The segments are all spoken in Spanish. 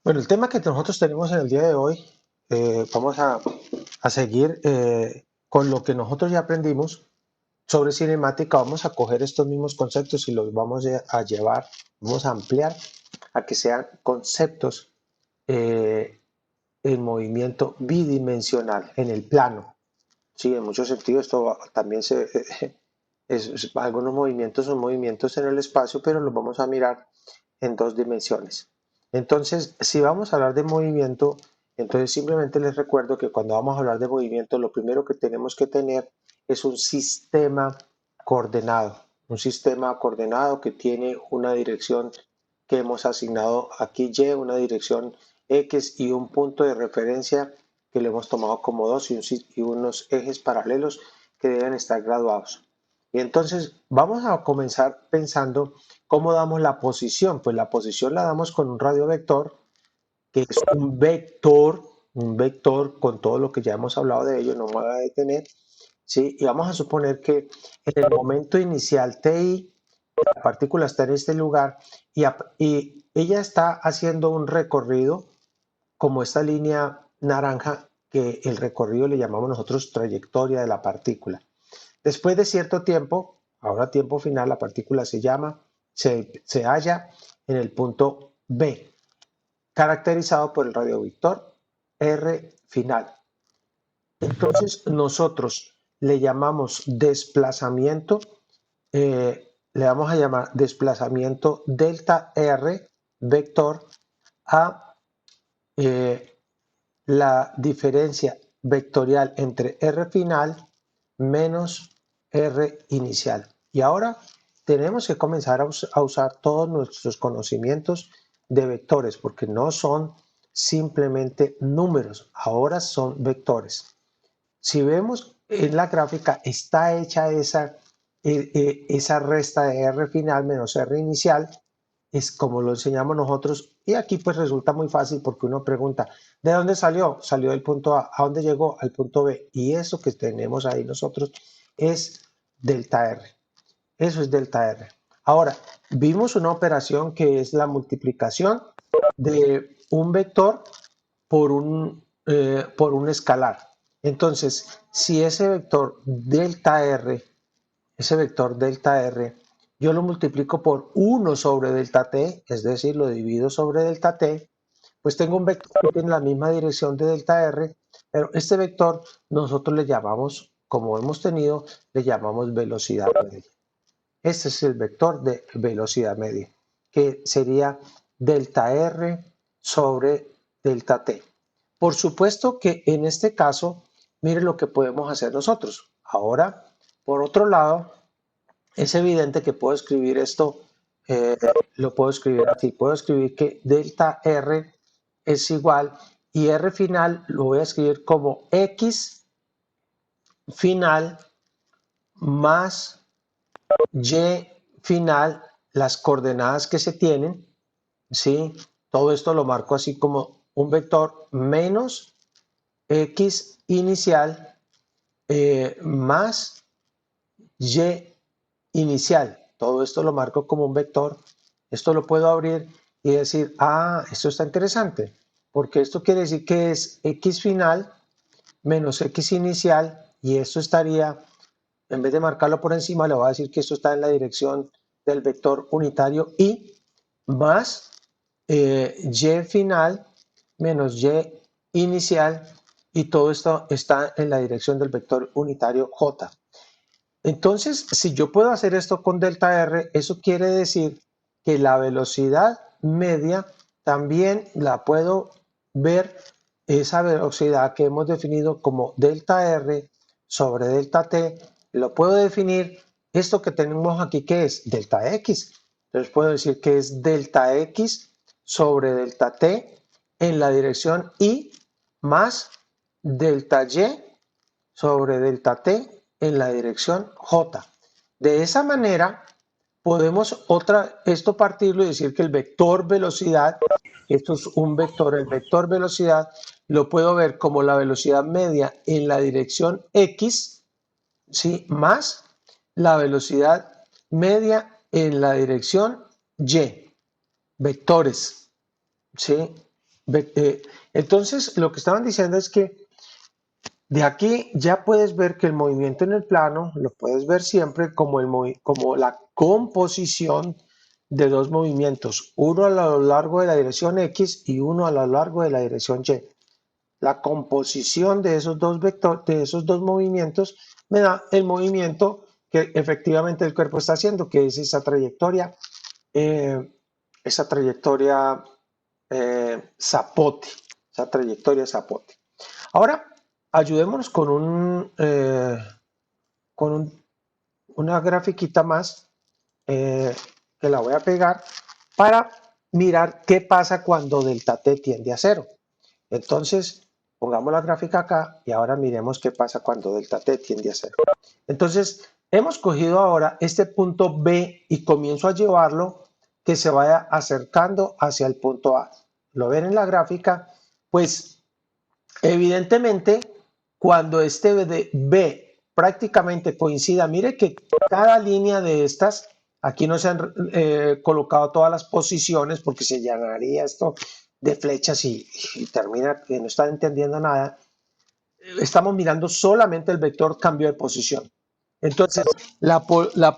Bueno, el tema que nosotros tenemos en el día de hoy, vamos a seguir con lo que nosotros ya aprendimos sobre cinemática. Vamos a coger estos mismos conceptos y los vamos a llevar, vamos a ampliar a que sean conceptos eh, en movimiento bidimensional, en el plano. Sí, en muchos sentidos esto también algunos movimientos son movimientos en el espacio, pero los vamos a mirar en dos dimensiones. Entonces, si vamos a hablar de movimiento, entonces simplemente les recuerdo que cuando vamos a hablar de movimiento, lo primero que tenemos que tener es un sistema coordenado que tiene una dirección que hemos asignado aquí Y, una dirección X y un punto de referencia que le hemos tomado como 2 y unos ejes paralelos que deben estar graduados. Y entonces vamos a comenzar pensando cómo damos la posición. Pues la posición la damos con un radiovector, que es un vector con todo lo que ya hemos hablado de ello, no me voy a detener. ¿Sí? Y vamos a suponer que en el momento inicial TI, la partícula está en este lugar y ella está haciendo un recorrido como esta línea naranja, que el recorrido le llamamos nosotros trayectoria de la partícula. Después de cierto tiempo, ahora tiempo final, la partícula se halla en el punto B, caracterizado por el radiovector R final. Entonces nosotros le llamamos desplazamiento, le vamos a llamar desplazamiento delta R vector a la diferencia vectorial entre R final menos R inicial. Y ahora tenemos que comenzar a usar todos nuestros conocimientos de vectores, porque no son simplemente números, ahora son vectores. Si vemos en la gráfica, está hecha esa resta de R final menos R inicial, es como lo enseñamos nosotros, y aquí pues resulta muy fácil porque uno pregunta, ¿de dónde salió? Salió del punto A dónde llegó? Al punto B, y eso que tenemos ahí nosotros es delta R, eso es delta R. Ahora, vimos una operación que es la multiplicación de un vector por un escalar. Entonces, si ese vector delta R, yo lo multiplico por 1 sobre delta t, es decir, lo divido sobre delta t, pues tengo un vector que tiene la misma dirección de delta R, pero este vector nosotros le llamamos, como hemos tenido, le llamamos velocidad media. Este es el vector de velocidad media, que sería delta R sobre delta t. Por supuesto que en este caso, mire lo que podemos hacer nosotros. Ahora, por otro lado, es evidente que puedo escribir esto, lo puedo escribir así, puedo escribir que delta R es igual y R final lo voy a escribir como X final más Y final, las coordenadas que se tienen, ¿sí? Todo esto lo marco así como un vector menos X inicial más Y inicial. Todo esto lo marco como un vector. Esto lo puedo abrir y decir, ah, esto está interesante, porque esto quiere decir que es X final menos X inicial, y esto estaría, en vez de marcarlo por encima, le voy a decir que esto está en la dirección del vector unitario Y más Y final menos Y inicial, y todo esto está en la dirección del vector unitario J. Entonces, si yo puedo hacer esto con delta R, eso quiere decir que la velocidad media también la puedo ver, esa velocidad que hemos definido como delta R sobre delta T, lo puedo definir, esto que tenemos aquí, que es delta X. Entonces puedo decir que es delta X sobre delta T en la dirección Y más delta Y sobre delta T en la dirección J. De esa manera podemos esto partirlo y decir que el vector velocidad, esto es un vector, el vector velocidad lo puedo ver como la velocidad media en la dirección X, ¿sí? Más la velocidad media en la dirección Y, vectores, ¿sí? Entonces, lo que estaban diciendo es que de aquí ya puedes ver que el movimiento en el plano lo puedes ver siempre como, como la composición de dos movimientos, uno a lo largo de la dirección X y uno a lo largo de la dirección Y. La composición de esos dos vectores, de esos dos movimientos, me da el movimiento que efectivamente el cuerpo está haciendo, que es esa trayectoria Zapote, esa trayectoria Zapote. Ahora, ayudémonos con una grafiquita más que la voy a pegar para mirar qué pasa cuando delta t tiende a 0. Entonces, pongamos la gráfica acá y ahora miremos qué pasa cuando delta t tiende a 0. Entonces, hemos cogido ahora este punto B y comienzo a llevarlo que se vaya acercando hacia el punto A. ¿Lo ven en la gráfica? Pues, evidentemente, cuando este B prácticamente coincida, mire que cada línea de estas, aquí no se han colocado todas las posiciones porque se llenaría esto de flechas y termina que no están entendiendo nada. Estamos mirando solamente el vector cambio de posición. Entonces, la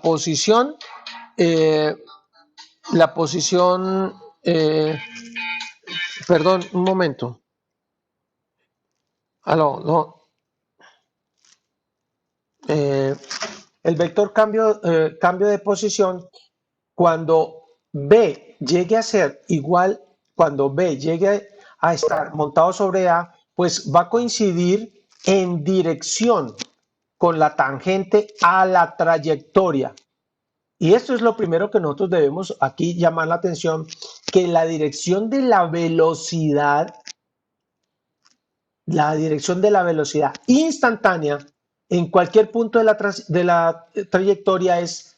posición, perdón, un momento. Aló, no. El vector cambio de posición, cuando B llegue a ser igual, cuando B llegue a estar montado sobre A, pues va a coincidir en dirección con la tangente a la trayectoria. Y esto es lo primero que nosotros debemos aquí llamar la atención, que la dirección de la velocidad instantánea en cualquier punto de la trayectoria es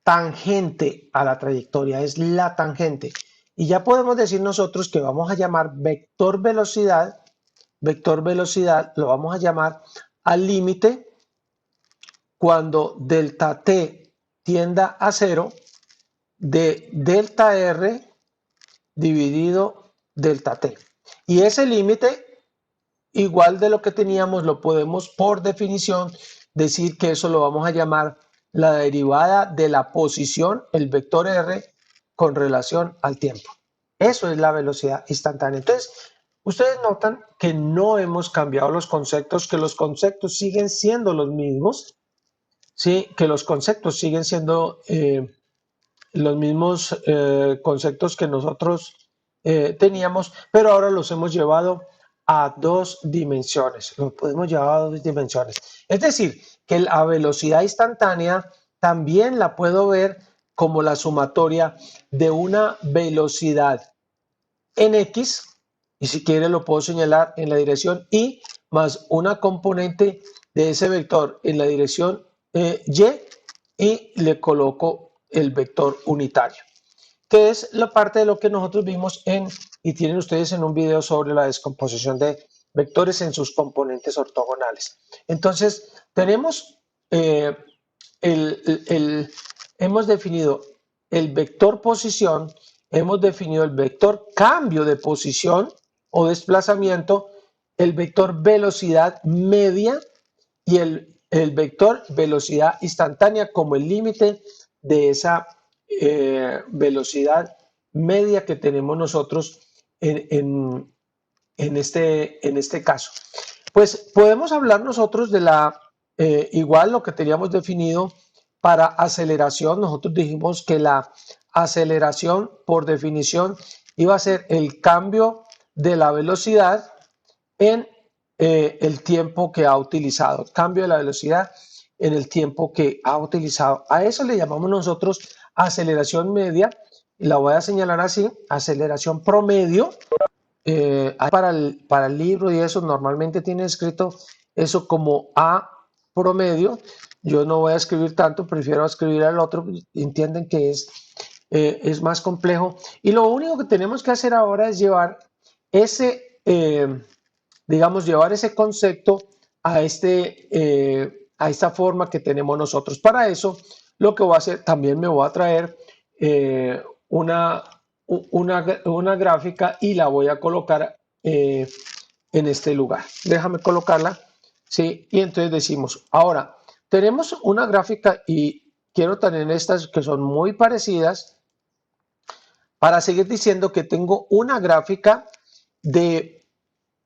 tangente a la trayectoria, es la tangente. Y ya podemos decir nosotros que vamos a llamar vector velocidad lo vamos a llamar al límite cuando delta t tienda a 0 de delta r dividido delta t. Y ese límite, igual de lo que teníamos, lo podemos por definición decir que eso lo vamos a llamar la derivada de la posición, el vector r, con relación al tiempo. Eso es la velocidad instantánea. Entonces, ustedes notan que no hemos cambiado los conceptos, que los conceptos siguen siendo los mismos, ¿sí? Que los conceptos siguen siendo los mismos conceptos que nosotros teníamos, pero ahora los hemos llevado a dos dimensiones. Los podemos llevar a dos dimensiones. Es decir, que la velocidad instantánea también la puedo ver como la sumatoria de una velocidad en X, y si quiere lo puedo señalar en la dirección Y, más una componente de ese vector en la dirección Y le coloco el vector unitario, que es la parte de lo que nosotros vimos y tienen ustedes en un video sobre la descomposición de vectores en sus componentes ortogonales. Entonces, tenemos, hemos definido el vector posición, hemos definido el vector cambio de posición o desplazamiento, el vector velocidad media y el vector velocidad instantánea como el límite de esa velocidad media que tenemos nosotros en este caso. Pues podemos hablar nosotros de igual lo que teníamos definido para aceleración. Nosotros dijimos que la aceleración por definición iba a ser el cambio de la velocidad en el tiempo que ha utilizado, cambio de la velocidad en el tiempo que ha utilizado. A eso le llamamos nosotros aceleración media, y la voy a señalar así, aceleración promedio. Para el libro y eso normalmente tiene escrito eso como A promedio. Yo no voy a escribir tanto, prefiero escribir al otro, entienden que es más complejo. Y lo único que tenemos que hacer ahora es llevar llevar ese concepto a esta forma que tenemos nosotros. Para eso, lo que voy a hacer, también me voy a traer una gráfica y la voy a colocar en este lugar. Déjame colocarla, ¿sí? Y entonces decimos, ahora, tenemos una gráfica y quiero tener estas que son muy parecidas para seguir diciendo que tengo una gráfica de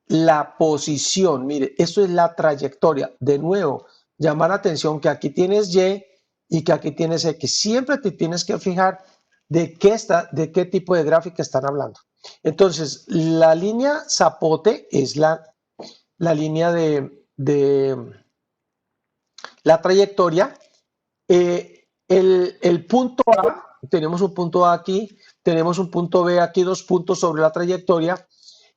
la posición. Mire, esto es la trayectoria. De nuevo, llamar la atención que aquí tienes Y y que aquí tienes X. Siempre te tienes que fijar de qué tipo de gráfica están hablando. Entonces, la línea zapote es la línea de la trayectoria. El punto A, tenemos un punto A aquí, tenemos un punto B aquí, 2 puntos sobre la trayectoria.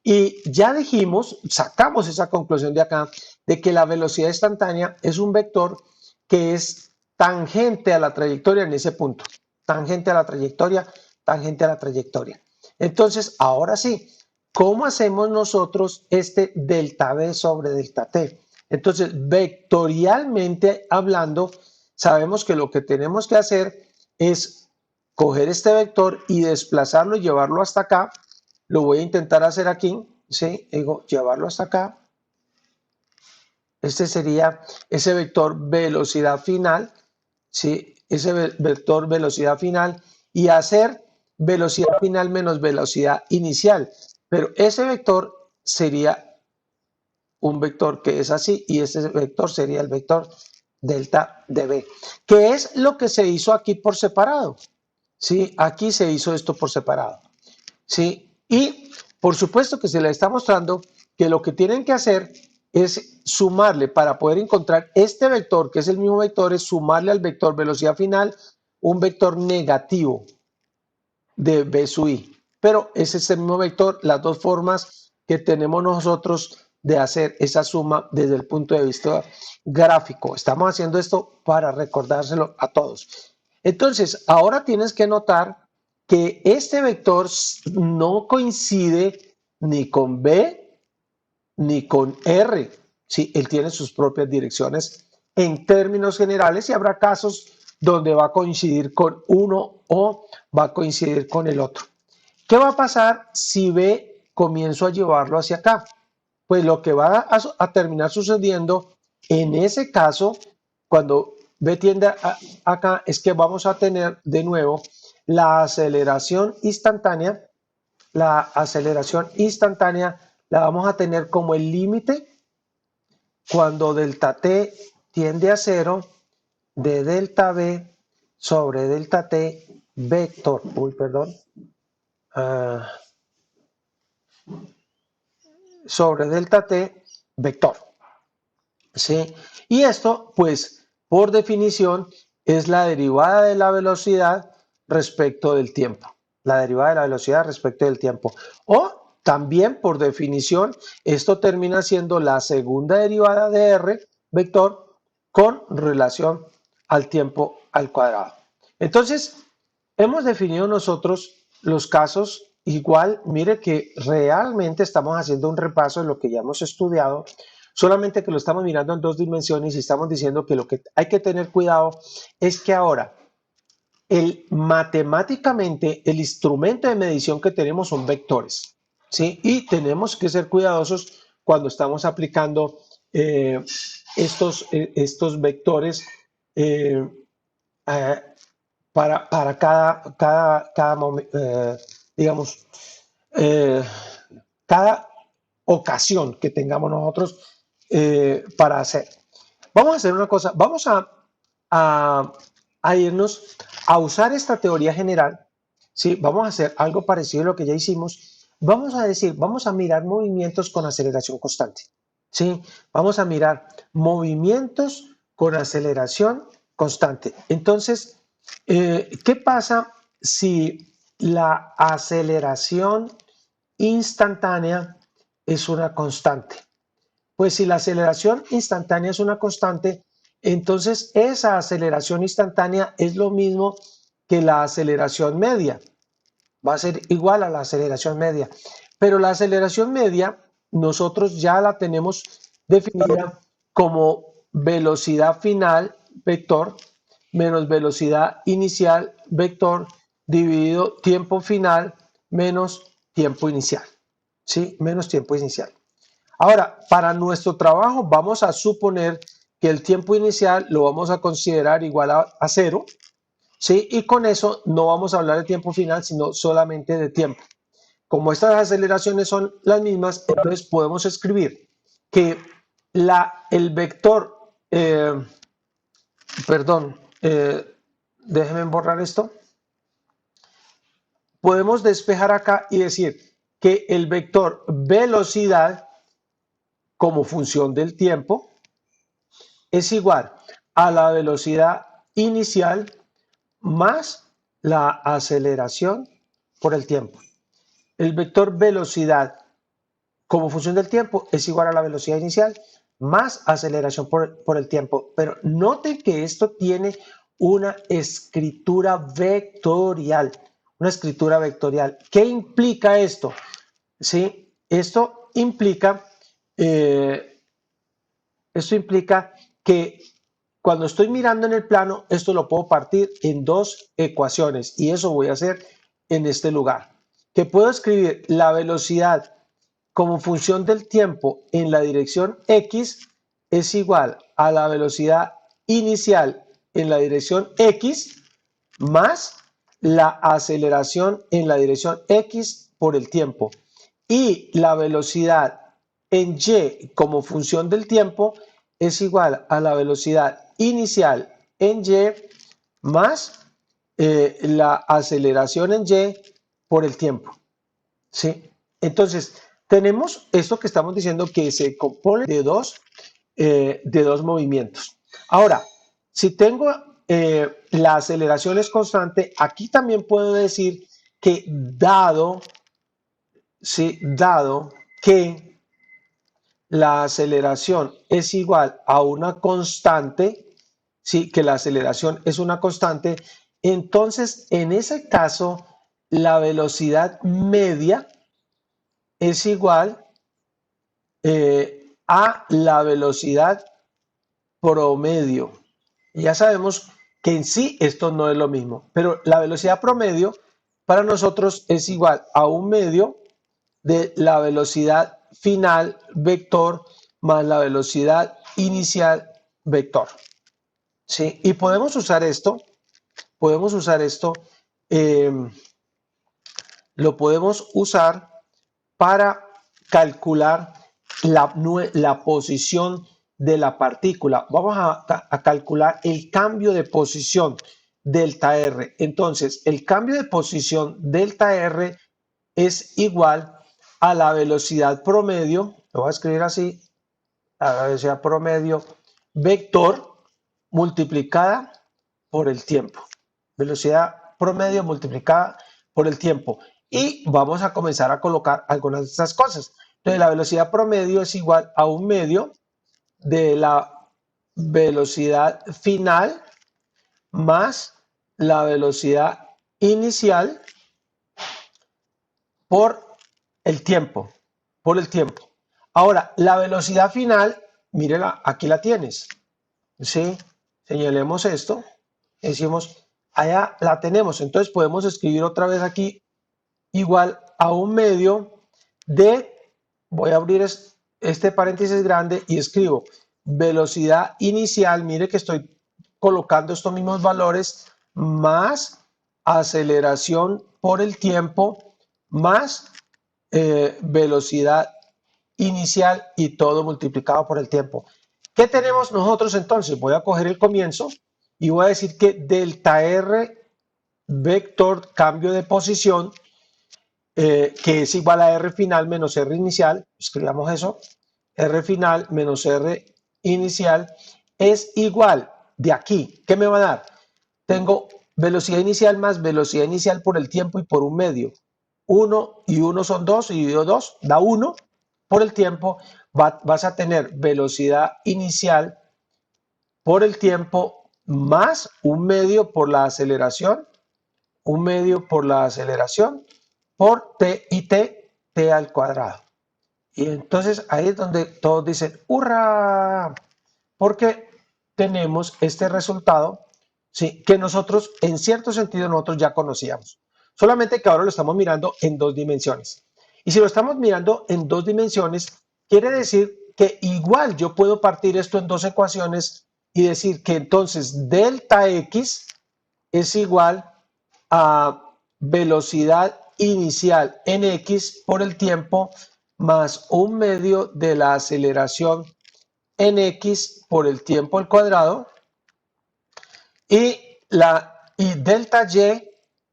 Y ya dijimos, sacamos esa conclusión de acá, de que la velocidad instantánea es un vector que es tangente a la trayectoria en ese punto. Tangente a la trayectoria, tangente a la trayectoria. Entonces, ahora sí, ¿cómo hacemos nosotros este delta V sobre delta T? Entonces, vectorialmente hablando, sabemos que lo que tenemos que hacer es coger este vector y desplazarlo y llevarlo hasta acá. Lo voy a intentar hacer aquí, ¿sí? Digo, llevarlo hasta acá. Este sería ese vector velocidad final, ¿sí? Ese vector velocidad final y hacer velocidad final menos velocidad inicial. Pero ese vector sería un vector que es así y ese vector sería el vector delta de B, que es lo que se hizo aquí por separado. ¿Sí? Aquí se hizo esto por separado. ¿Sí? Y por supuesto que se les está mostrando que lo que tienen que hacer es sumarle para poder encontrar este vector, que es el mismo vector, es sumarle al vector velocidad final un vector negativo de B sub I. Pero ese es el mismo vector, las dos formas que tenemos nosotros de hacer esa suma desde el punto de vista gráfico. Estamos haciendo esto para recordárselo a todos. Entonces, ahora tienes que notar que este vector no coincide ni con B ni con R. ¿Sí? Él tiene sus propias direcciones en términos generales y habrá casos donde va a coincidir con uno o va a coincidir con el otro. ¿Qué va a pasar si B comienzo a llevarlo hacia acá? Pues lo que va a terminar sucediendo en ese caso, cuando B tiende acá, es que vamos a tener de nuevo la aceleración instantánea. La aceleración instantánea la vamos a tener como el límite cuando delta T tiende a 0 de delta B sobre delta T vector. Sobre delta T vector. ¿Sí? Y esto, pues, por definición, es la derivada de la velocidad respecto del tiempo. La derivada de la velocidad respecto del tiempo. O también, por definición, esto termina siendo la segunda derivada de R vector con relación al tiempo al cuadrado. Entonces, hemos definido nosotros los casos. Igual, mire que realmente estamos haciendo un repaso de lo que ya hemos estudiado, solamente que lo estamos mirando en dos dimensiones y estamos diciendo que lo que hay que tener cuidado es que ahora matemáticamente el instrumento de medición que tenemos son vectores, ¿sí? Y tenemos que ser cuidadosos cuando estamos aplicando estos vectores para cada digamos, cada ocasión que tengamos nosotros para hacer. Vamos a hacer una cosa, vamos a irnos a usar esta teoría general, ¿sí? Vamos a hacer algo parecido a lo que ya hicimos. Vamos a decir, vamos a mirar movimientos con aceleración constante, ¿sí? Vamos a mirar movimientos con aceleración constante. Entonces, ¿qué pasa si la aceleración instantánea es una constante? Pues si la aceleración instantánea es una constante, entonces esa aceleración instantánea es lo mismo que la aceleración media. Va a ser igual a la aceleración media. Pero la aceleración media nosotros ya la tenemos definida como velocidad final vector menos velocidad inicial vector dividido tiempo final menos tiempo inicial. ¿Sí? Menos tiempo inicial. Ahora, para nuestro trabajo vamos a suponer que el tiempo inicial lo vamos a considerar igual a 0, ¿sí? Y con eso no vamos a hablar de tiempo final, sino solamente de tiempo. Como estas aceleraciones son las mismas, entonces podemos escribir que el vector, déjenme borrar esto. Podemos despejar acá y decir que el vector velocidad como función del tiempo es igual a la velocidad inicial más la aceleración por el tiempo. El vector velocidad como función del tiempo es igual a la velocidad inicial más aceleración por el tiempo. Pero noten que esto tiene una escritura vectorial. Una escritura vectorial. ¿Qué implica esto? ¿Sí? Esto implica que cuando estoy mirando en el plano, esto lo puedo partir en dos ecuaciones y eso voy a hacer en este lugar. Que puedo escribir la velocidad como función del tiempo en la dirección X es igual a la velocidad inicial en la dirección X más la aceleración en la dirección X por el tiempo. Y la velocidad en Y como función del tiempo es igual a la velocidad inicial en Y más la aceleración en Y por el tiempo. ¿Sí? Entonces, tenemos esto que estamos diciendo que se compone de dos movimientos. Ahora, si tengo la aceleración es constante, aquí también puedo decir que dado que la aceleración es igual a una constante, ¿sí? Que la aceleración es una constante, entonces en ese caso la velocidad media es igual a la velocidad promedio. Ya sabemos que en sí esto no es lo mismo, pero la velocidad promedio para nosotros es igual a un medio de la velocidad final vector más la velocidad inicial vector. ¿Sí? Y podemos usar esto, lo podemos usar para calcular la posición de la partícula. Vamos a calcular el cambio de posición delta R. Entonces, el cambio de posición delta R es igual a la velocidad promedio, lo voy a escribir así, a la velocidad promedio vector multiplicada por el tiempo. Velocidad promedio multiplicada por el tiempo. Y vamos a comenzar a colocar algunas de estas cosas. Entonces, la velocidad promedio es igual a un medio de la velocidad final más la velocidad inicial por el tiempo. Ahora, la velocidad final, mírela, aquí la tienes. ¿Sí? Señalemos esto. Decimos, allá la tenemos. Entonces podemos escribir otra vez aquí igual a un medio de, voy a abrir este paréntesis grande y escribo velocidad inicial, mire que estoy colocando estos mismos valores, más aceleración por el tiempo, más velocidad inicial y todo multiplicado por el tiempo. ¿Qué tenemos nosotros entonces? Voy a coger el comienzo y voy a decir que delta R vector cambio de posición que es igual a R final menos R inicial, escribamos eso, R final menos R inicial es igual de aquí. ¿Qué me va a dar? Tengo velocidad inicial más velocidad inicial por el tiempo y por un medio. 1 y 1 son 2 y 2 da 1 por el tiempo. Vas a tener velocidad inicial por el tiempo más un medio por la aceleración, un medio por la aceleración por t y t al cuadrado. Y entonces ahí es donde todos dicen ¡hurra! Porque tenemos este resultado, ¿sí? Que nosotros en cierto sentido nosotros ya conocíamos. solamente que ahora lo estamos mirando en dos dimensiones. Y si lo estamos mirando en dos dimensiones, quiere decir que igual yo puedo partir esto en dos ecuaciones y decir que entonces delta x es igual a velocidad inicial en x por el tiempo más un medio de la aceleración en x por el tiempo al cuadrado y delta y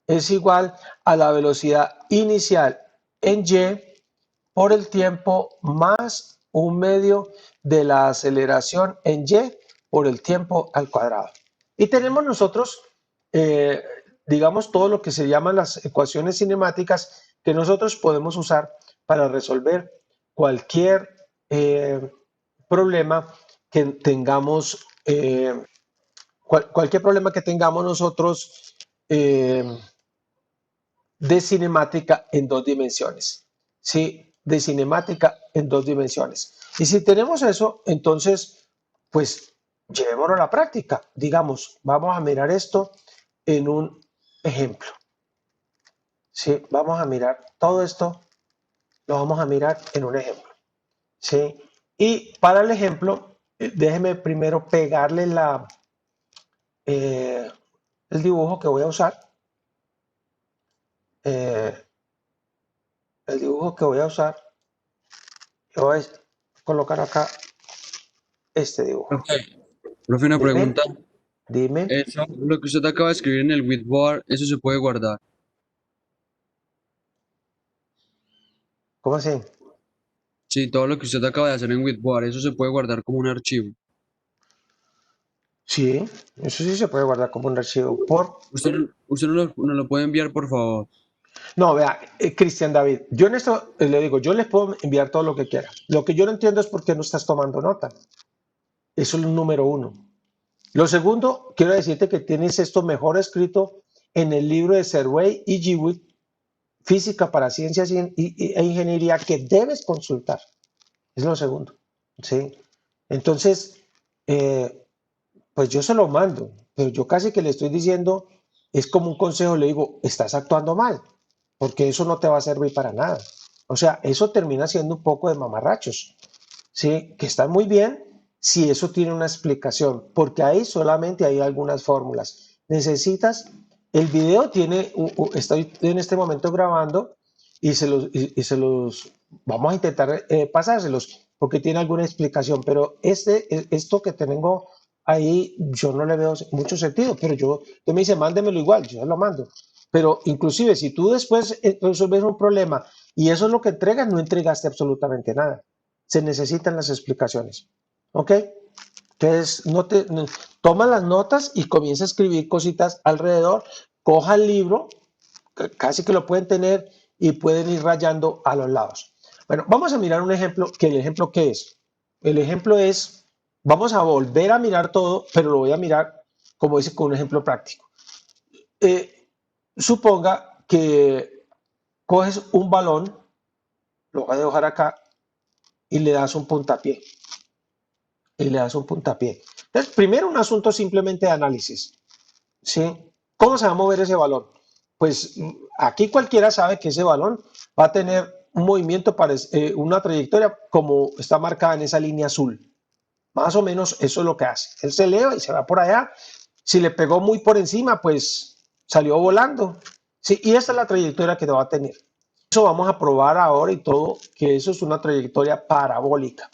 es igual a la velocidad inicial en y por el tiempo más un medio de la aceleración en y por el tiempo al cuadrado. Y tenemos nosotros, digamos, todo lo que se llaman las ecuaciones cinemáticas que nosotros podemos usar para resolver cualquier problema que tengamos, cualquier problema que tengamos nosotros de cinemática en dos dimensiones. ¿Sí? De cinemática en dos dimensiones. Y si tenemos eso, entonces, pues llevémoslo a la práctica. Digamos, vamos a mirar esto en un ejemplo. ¿Sí? Vamos a mirar todo esto, lo vamos a mirar en un ejemplo. ¿Sí? Y para el ejemplo, déjeme primero pegarle el dibujo que voy a usar. El dibujo que voy a usar, yo voy a colocar acá este dibujo. Profe, una Dime, pregunta. dime, Eso, lo que usted acaba de escribir en el whiteboard, eso se puede guardar. ¿cómo así? Sí, todo lo que usted acaba de hacer en whiteboard, eso se puede guardar como un archivo. Sí, eso sí se puede guardar como un archivo. Usted no lo puede enviar, por favor. No, vea, Cristian David, yo en esto le digo, yo les puedo enviar todo lo que quiera. Lo que yo no entiendo es por qué no estás tomando nota. Eso es lo número uno. Lo segundo, quiero decirte que tienes esto mejor escrito en el libro de Serway y Jewitt, Física para Ciencias e Ingeniería, que debes consultar. Es lo segundo. ¿Sí? Entonces, eh, pues yo se lo mando, pero yo casi que le estoy diciendo, es como un consejo, le digo, estás actuando mal, porque eso no te va a servir para nada. O sea, eso termina siendo un poco de mamarrachos, ¿sí? Que está muy bien si eso tiene una explicación, porque ahí solamente hay algunas fórmulas. Necesitas, el video tiene, estoy en este momento grabando y se los vamos a intentar pasárselos, porque tiene alguna explicación, pero esto que tengo ahí yo no le veo mucho sentido, pero usted me dice, mándemelo igual, yo lo mando. Pero inclusive si tú después resuelves un problema y eso es lo que entregas, no entregaste absolutamente nada. Se necesitan las explicaciones. ¿Ok? Entonces, toma las notas y comienza a escribir cositas alrededor, coja el libro, casi que lo pueden tener y pueden ir rayando a los lados. Bueno, vamos a mirar un ejemplo, que el ejemplo ¿qué es? El ejemplo es, vamos a volver a mirar todo, pero lo voy a mirar, como dice, con un ejemplo práctico. Suponga que coges un balón, lo voy a dejar acá, y le das un puntapié. Y le das un puntapié. Entonces, primero un asunto simplemente de análisis. ¿Sí? ¿Cómo se va a mover ese balón? Pues aquí cualquiera sabe que ese balón va a tener un movimiento, una trayectoria como está marcada en esa línea azul. Más o menos eso es lo que hace. Él se eleva y se va por allá. Si le pegó muy por encima, pues salió volando. Sí, y esta es la trayectoria que va a tener. Eso vamos a probar ahora y todo, que eso es una trayectoria parabólica.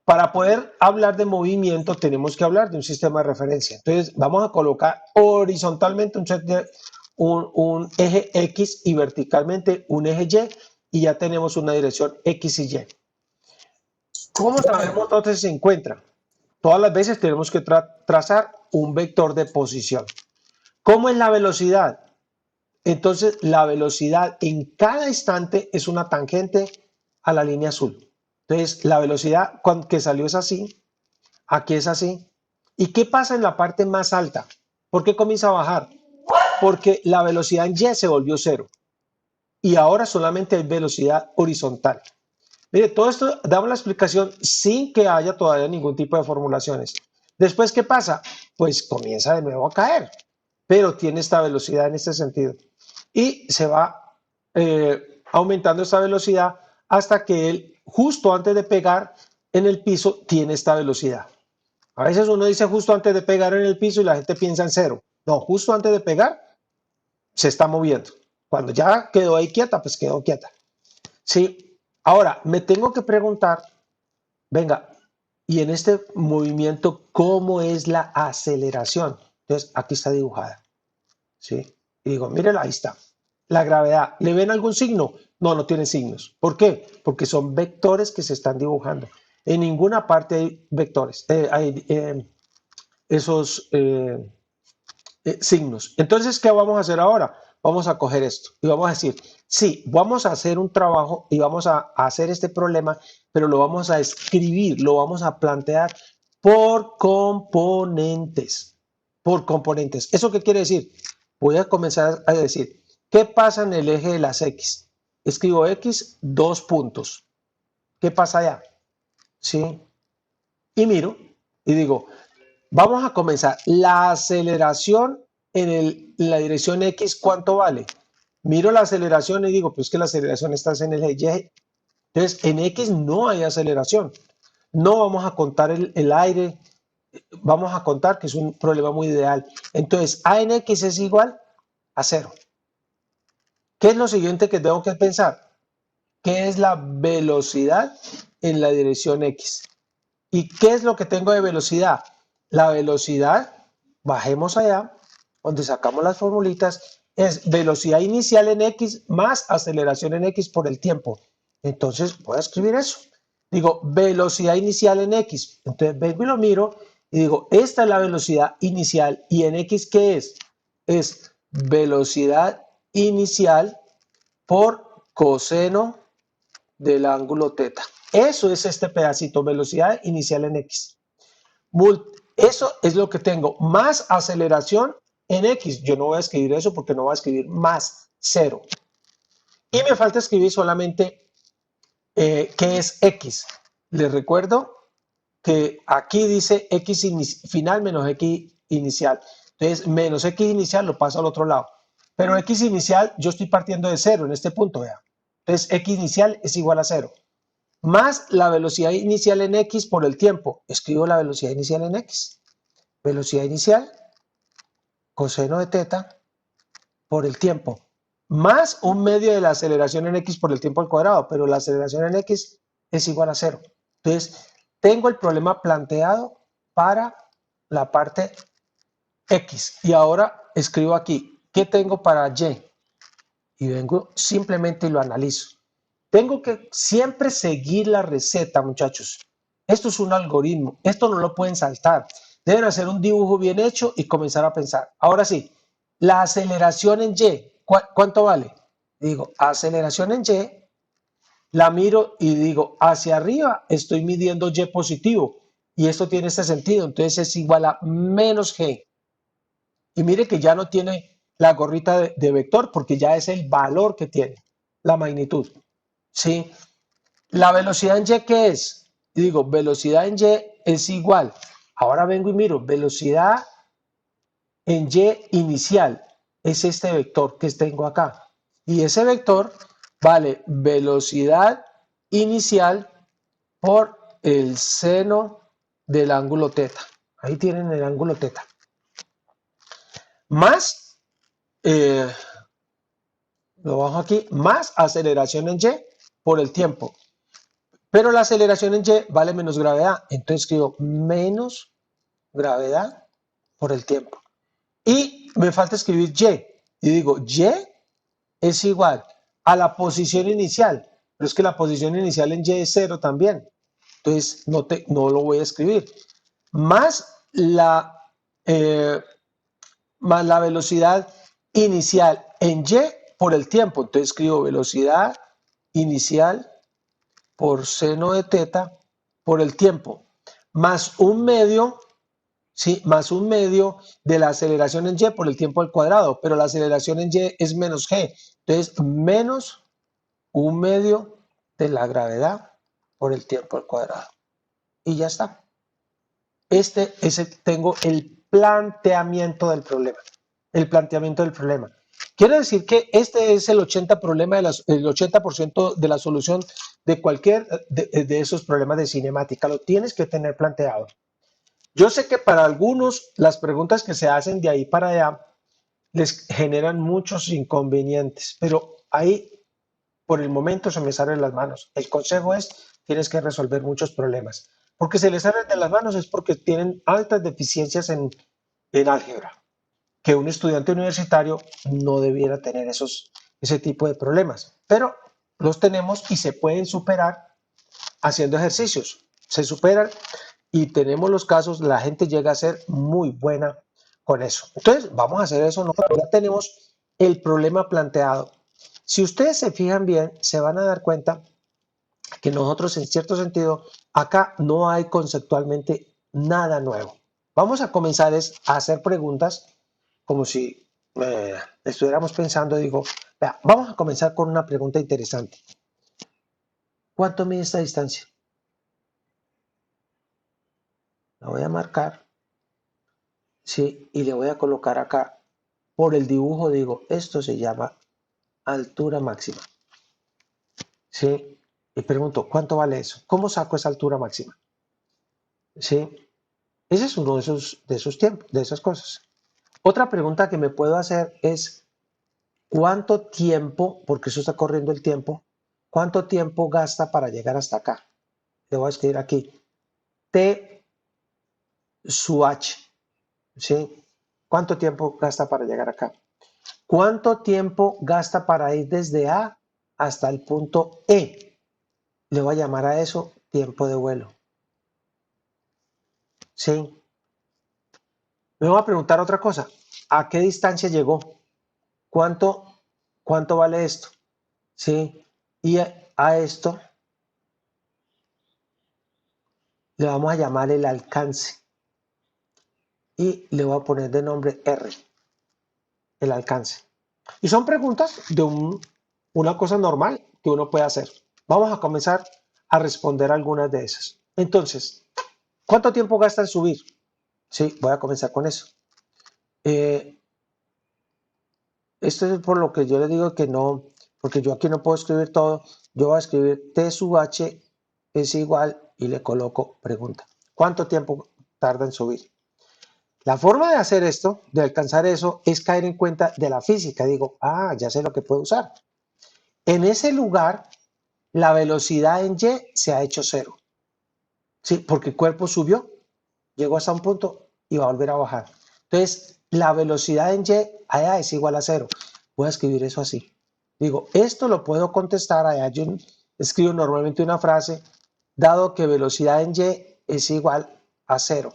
Para poder hablar de movimiento tenemos que hablar de un sistema de referencia. Entonces vamos a colocar horizontalmente un eje X y verticalmente un eje Y ya tenemos una dirección X y Y. ¿Cómo sabemos dónde se encuentra? Todas las veces tenemos que trazar un vector de posición. ¿Cómo es la velocidad? Entonces la velocidad en cada instante es una tangente a la línea azul. Entonces la velocidad que salió es así, aquí es así. ¿Y qué pasa en la parte más alta? ¿Por qué comienza a bajar? Porque la velocidad en Y se volvió cero y ahora solamente hay velocidad horizontal. Mire, todo esto damos la explicación sin que haya todavía ningún tipo de formulaciones. Después, ¿qué pasa? Pues comienza de nuevo a caer. pero tiene esta velocidad en este sentido. Y se va aumentando esta velocidad hasta que él, justo antes de pegar en el piso, tiene esta velocidad. A veces uno dice justo antes de pegar en el piso y la gente piensa en cero. No, justo antes de pegar se está moviendo. Cuando ya quedó ahí quieta, pues quedó quieta. Sí. Ahora, me tengo que preguntar, venga, y en este movimiento, ¿cómo es la aceleración? Entonces, aquí está dibujada. ¿Sí? Y digo, mírela, ahí está. La gravedad, ¿le ven algún signo? No, no tiene signos. ¿Por qué? Porque son vectores que se están dibujando. En ninguna parte hay vectores, hay esos signos. Entonces, ¿qué vamos a hacer ahora? Vamos a coger esto y vamos a decir, sí, vamos a hacer un trabajo y vamos a hacer este problema, pero lo vamos a escribir, lo vamos a plantear por componentes. Por componentes. ¿Eso qué quiere decir? Voy a comenzar a decir, ¿qué pasa en el eje de las X? Escribo X, 2 puntos. ¿Qué pasa allá? ¿Sí? Y miro y digo, vamos a comenzar. La aceleración en la dirección X, ¿cuánto vale? Miro la aceleración y digo, pues que la aceleración está en el eje Y. Entonces, en X no hay aceleración. No vamos a contar el aire, vamos a contar que es un problema muy ideal. Entonces, A en X es igual a 0. ¿Qué es lo siguiente que tengo que pensar? ¿Qué es la velocidad en la dirección X? ¿Y qué es lo que tengo de velocidad? La velocidad, bajemos allá, donde sacamos las formulitas, es velocidad inicial en X más aceleración en X por el tiempo. Entonces voy a escribir eso. Digo, velocidad inicial en X. Entonces vengo y lo miro y digo, esta es la velocidad inicial. ¿Y en X qué es? Es velocidad inicial por coseno del ángulo teta. Eso es este pedacito, velocidad inicial en X. Eso es lo que tengo, más aceleración en X. Yo no voy a escribir eso porque no voy a escribir más 0. Y me falta escribir solamente qué es X. Les recuerdo que aquí dice X final menos X inicial. Entonces, menos X inicial lo paso al otro lado. Pero X inicial, yo estoy partiendo de 0 en este punto, vea. Entonces, X inicial es igual a 0. Más la velocidad inicial en X por el tiempo. Escribo la velocidad inicial en X. Velocidad inicial, coseno de teta, por el tiempo. Más un medio de la aceleración en X por el tiempo al cuadrado. Pero la aceleración en X es igual a 0. Entonces, tengo el problema planteado para la parte X. Y ahora escribo aquí, ¿qué tengo para Y? Y vengo simplemente y lo analizo. Tengo que siempre seguir la receta, muchachos. Esto es un algoritmo. Esto no lo pueden saltar. Deben hacer un dibujo bien hecho y comenzar a pensar. Ahora sí, la aceleración en Y, ¿cuánto vale? Digo, aceleración en Y, la miro y digo, hacia arriba estoy midiendo Y positivo. Y esto tiene este sentido. Entonces es igual a menos G. Y mire que ya no tiene la gorrita de vector porque ya es el valor que tiene, la magnitud. ¿Sí? La velocidad en Y, ¿qué es? Y digo, velocidad en Y es igual. Ahora vengo y miro, velocidad en Y inicial es este vector que tengo acá. Y ese vector vale velocidad inicial por el seno del ángulo teta. Ahí tienen el ángulo teta. Más, lo bajo aquí, más aceleración en Y por el tiempo. Pero la aceleración en Y vale menos gravedad. Entonces escribo menos gravedad por el tiempo. Y me falta escribir Y. Y digo, Y es igual a la posición inicial. Pero es que la posición inicial en Y es 0 también. Entonces no lo voy a escribir. Eh, más la velocidad inicial en Y por el tiempo. Entonces escribo velocidad inicial por seno de teta por el tiempo, más un medio, ¿sí? Más un medio de la aceleración en Y por el tiempo al cuadrado, pero la aceleración en Y es menos G, entonces menos un medio de la gravedad por el tiempo al cuadrado. Y ya está. Tengo el planteamiento del problema. el planteamiento del problema. Quiere decir que este es el 80% de la solución de cualquier de esos problemas de cinemática. Lo tienes que tener planteado. Yo sé que para algunos las preguntas que se hacen de ahí para allá les generan muchos inconvenientes, pero ahí por el momento se me salen las manos. El consejo es, tienes que resolver muchos problemas. Porque se les salen de las manos es porque tienen altas deficiencias en álgebra, que un estudiante universitario no debiera tener ese tipo de problemas. Pero los tenemos y se pueden superar haciendo ejercicios. Se superan y tenemos los casos, la gente llega a ser muy buena con eso. Entonces, vamos a hacer eso. Ya tenemos el problema planteado. Si ustedes se fijan bien, se van a dar cuenta que nosotros, en cierto sentido, acá no hay conceptualmente nada nuevo. Vamos a comenzar a hacer preguntas como si estuviéramos pensando, digo, vea, vamos a comenzar con una pregunta interesante. ¿Cuánto mide esta distancia? La voy a marcar, sí, y le voy a colocar acá, por el dibujo digo, esto se llama altura máxima, sí, y pregunto, ¿cuánto vale eso? ¿Cómo saco esa altura máxima? Sí, ese es uno de esos tiempos, de esas cosas. Otra pregunta que me puedo hacer es, ¿cuánto tiempo, porque eso está corriendo el tiempo, cuánto tiempo gasta para llegar hasta acá? Le voy a escribir aquí, T sub H, ¿sí? ¿Cuánto tiempo gasta para llegar acá? ¿Cuánto tiempo gasta para ir desde A hasta el punto E? Le voy a llamar a eso tiempo de vuelo. ¿Sí? Me voy a preguntar otra cosa. ¿A qué distancia llegó? ¿Cuánto vale esto? ¿Sí? Y a esto le vamos a llamar el alcance. Y le voy a poner de nombre R, el alcance. Y son preguntas de una cosa normal que uno puede hacer. Vamos a comenzar a responder algunas de esas. Entonces, ¿cuánto tiempo gasta en subir? Sí, voy a comenzar con eso. Esto es por lo que yo le digo que no, porque yo aquí no puedo escribir todo. Yo voy a escribir T sub H es igual y le coloco pregunta. ¿Cuánto tiempo tarda en subir? La forma de hacer esto, de alcanzar eso, es caer en cuenta de la física. Digo, ya sé lo que puedo usar. En ese lugar, la velocidad en Y se ha hecho cero. Sí, porque el cuerpo subió, llegó hasta un punto y va a volver a bajar. Entonces, la velocidad en Y allá es igual a cero. Voy a escribir eso así. Digo, esto lo puedo contestar allá. Yo escribo normalmente una frase, dado que velocidad en Y es igual a cero.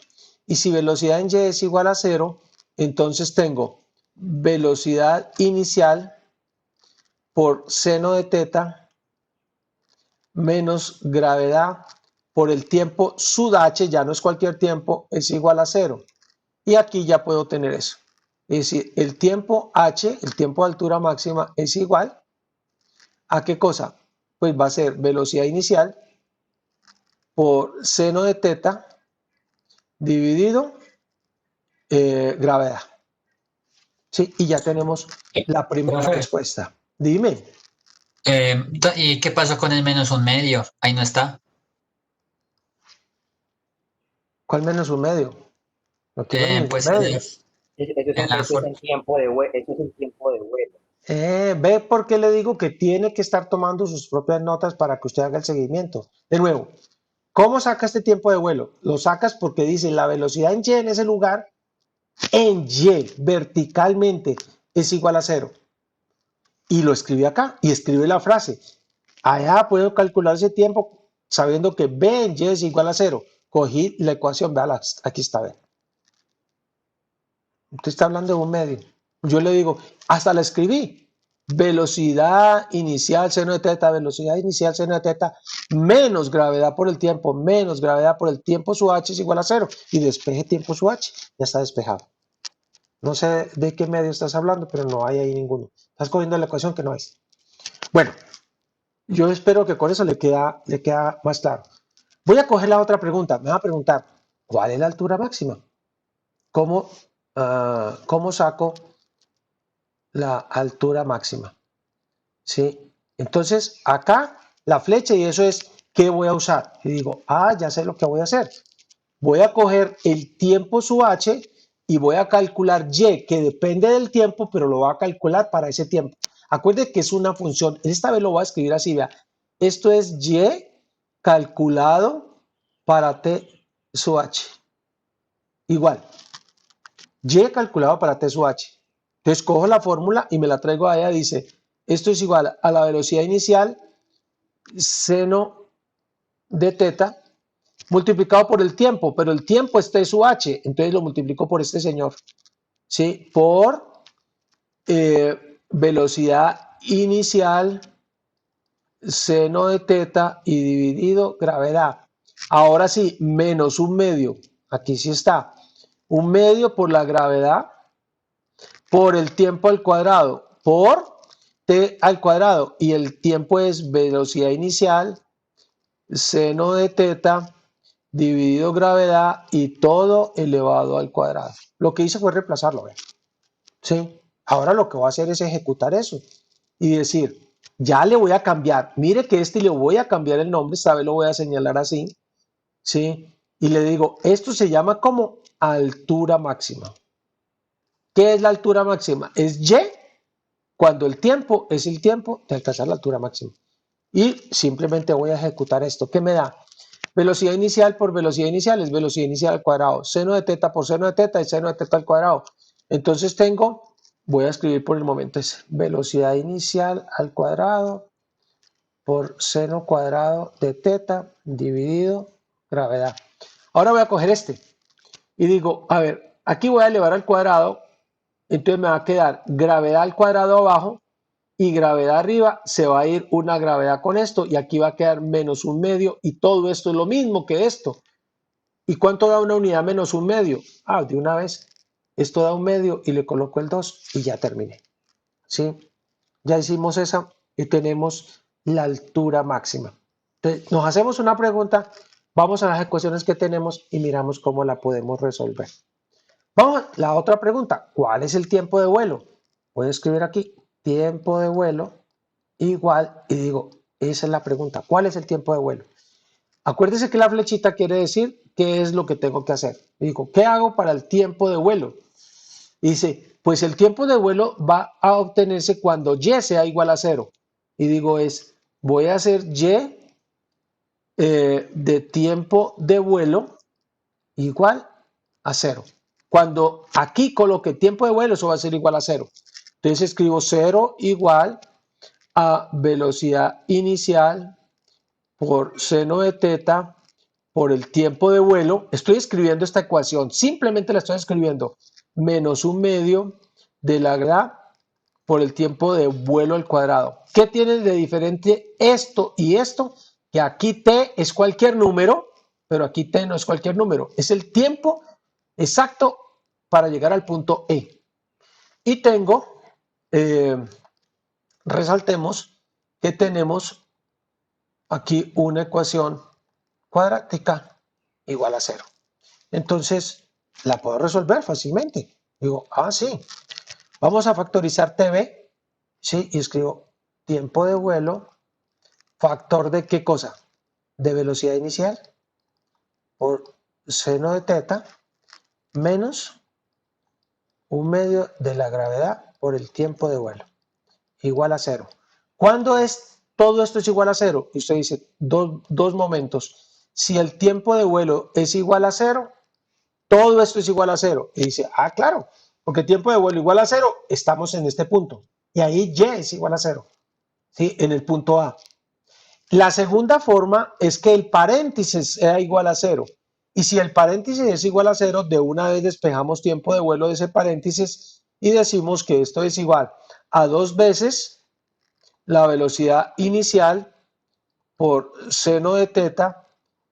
Y si velocidad en Y es igual a cero, entonces tengo velocidad inicial por seno de teta menos gravedad por el tiempo sub h, ya no es cualquier tiempo, es igual a cero. Y aquí ya puedo tener eso. Es decir, el tiempo h, el tiempo de altura máxima, es igual a ¿qué cosa? Pues va a ser velocidad inicial por seno de teta dividido gravedad. ¿Sí? Y ya tenemos la primera Profe, respuesta. Dime, ¿y qué pasó con el menos un medio? Ahí no está. ¿cuál menos un medio? No quiero ningún Pues medio. en la Eso es en tiempo de vuelo, eso es en tiempo de vuelo. Ve por qué le digo que tiene que estar tomando sus propias notas para que usted haga el seguimiento. De nuevo, ¿cómo saca este tiempo de vuelo? Lo sacas porque dice la velocidad en Y en ese lugar, en Y, verticalmente, es igual a cero. Y lo escribe acá y escribe la frase. Allá puedo calcular ese tiempo sabiendo que B en Y es igual a cero. Cogí la ecuación, véala, aquí está, ve. Usted está hablando de un medio. Yo le digo, hasta la escribí. Velocidad inicial seno de teta, velocidad inicial seno de teta, menos gravedad por el tiempo, menos gravedad por el tiempo su h es igual a cero. Y despeje tiempo su h, ya está despejado. No sé de qué medio estás hablando, pero no hay ahí ninguno. Estás cogiendo la ecuación que no es. Bueno, yo espero que con eso le queda más claro. Voy a coger la otra pregunta. Me va a preguntar, ¿cuál es la altura máxima? ¿Cómo saco la altura máxima. ¿Sí? Entonces, acá la flecha, y eso es, ¿qué voy a usar? Y digo, ya sé lo que voy a hacer. Voy a coger el tiempo sub h y voy a calcular y, que depende del tiempo, pero lo voy a calcular para ese tiempo. Acuérdense que es una función. Esta vez lo voy a escribir así, vea. Esto es y calculado para t sub h. Igual. Y calculado para t sub h. Entonces cojo la fórmula y me la traigo allá. Dice, esto es igual a la velocidad inicial seno de teta multiplicado por el tiempo, pero el tiempo es t sub h, entonces lo multiplico por este señor, ¿sí? Por velocidad inicial seno de teta y dividido gravedad. Ahora sí, menos un medio, aquí sí está, un medio por la gravedad por el tiempo al cuadrado, por t al cuadrado, y el tiempo es velocidad inicial seno de teta dividido gravedad y todo elevado al cuadrado. Lo que hice fue reemplazarlo, ¿ve? ¿Sí? Ahora lo que voy a hacer es ejecutar eso y decir, ya le voy a cambiar, mire que le voy a cambiar el nombre, esta vez lo voy a señalar así, ¿sí? Y le digo, esto se llama como altura máxima. ¿Qué es la altura máxima? Es y cuando el tiempo es el tiempo de alcanzar la altura máxima. Y simplemente voy a ejecutar esto. ¿Qué me da? Velocidad inicial por velocidad inicial es velocidad inicial al cuadrado. Seno de teta por seno de teta es seno de teta al cuadrado. Entonces voy a escribir por el momento, es velocidad inicial al cuadrado por seno cuadrado de teta dividido gravedad. Ahora voy a coger y digo, a ver, aquí voy a elevar al cuadrado, entonces me va a quedar gravedad al cuadrado abajo y gravedad arriba, se va a ir una gravedad con esto y aquí va a quedar menos un medio y todo esto es lo mismo que esto. ¿Y cuánto da una unidad menos un medio? De una vez, esto da un medio y le coloco el 2 y ya terminé. ¿Sí? Ya hicimos esa y tenemos la altura máxima. Entonces, nos hacemos una pregunta, vamos a las ecuaciones que tenemos y miramos cómo la podemos resolver. Vamos a la otra pregunta, ¿cuál es el tiempo de vuelo? Voy a escribir aquí, tiempo de vuelo igual, y digo, esa es la pregunta, ¿cuál es el tiempo de vuelo? Acuérdese que la flechita quiere decir qué es lo que tengo que hacer. Y digo, ¿qué hago para el tiempo de vuelo? Y dice, pues el tiempo de vuelo va a obtenerse cuando y sea igual a 0. Y digo voy a hacer y de tiempo de vuelo igual a 0. Cuando aquí coloque tiempo de vuelo, eso va a ser igual a 0. Entonces escribo 0 igual a velocidad inicial por seno de teta por el tiempo de vuelo. Estoy escribiendo esta ecuación, simplemente la estoy escribiendo, menos un medio de la gravedad por el tiempo de vuelo al cuadrado. ¿Qué tiene de diferente esto y esto? Que aquí t es cualquier número, pero aquí t no es cualquier número, es el tiempo exacto para llegar al punto E. Y tengo, resaltemos que tenemos aquí una ecuación cuadrática igual a 0. Entonces, la puedo resolver fácilmente. Digo, sí, vamos a factorizar TV, ¿sí? Y escribo tiempo de vuelo, factor de ¿qué cosa? De velocidad inicial por seno de teta menos un medio de la gravedad por el tiempo de vuelo, igual a 0. ¿Cuándo todo esto es igual a 0? Y usted dice, dos momentos. Si el tiempo de vuelo es igual a 0, todo esto es igual a 0. Y dice, claro, porque tiempo de vuelo igual a 0, estamos en este punto. Y ahí y es igual a 0, ¿sí? En el punto A. La segunda forma es que el paréntesis sea igual a 0. Y si el paréntesis es igual a 0, de una vez despejamos tiempo de vuelo de ese paréntesis y decimos que esto es igual a 2 veces la velocidad inicial por seno de teta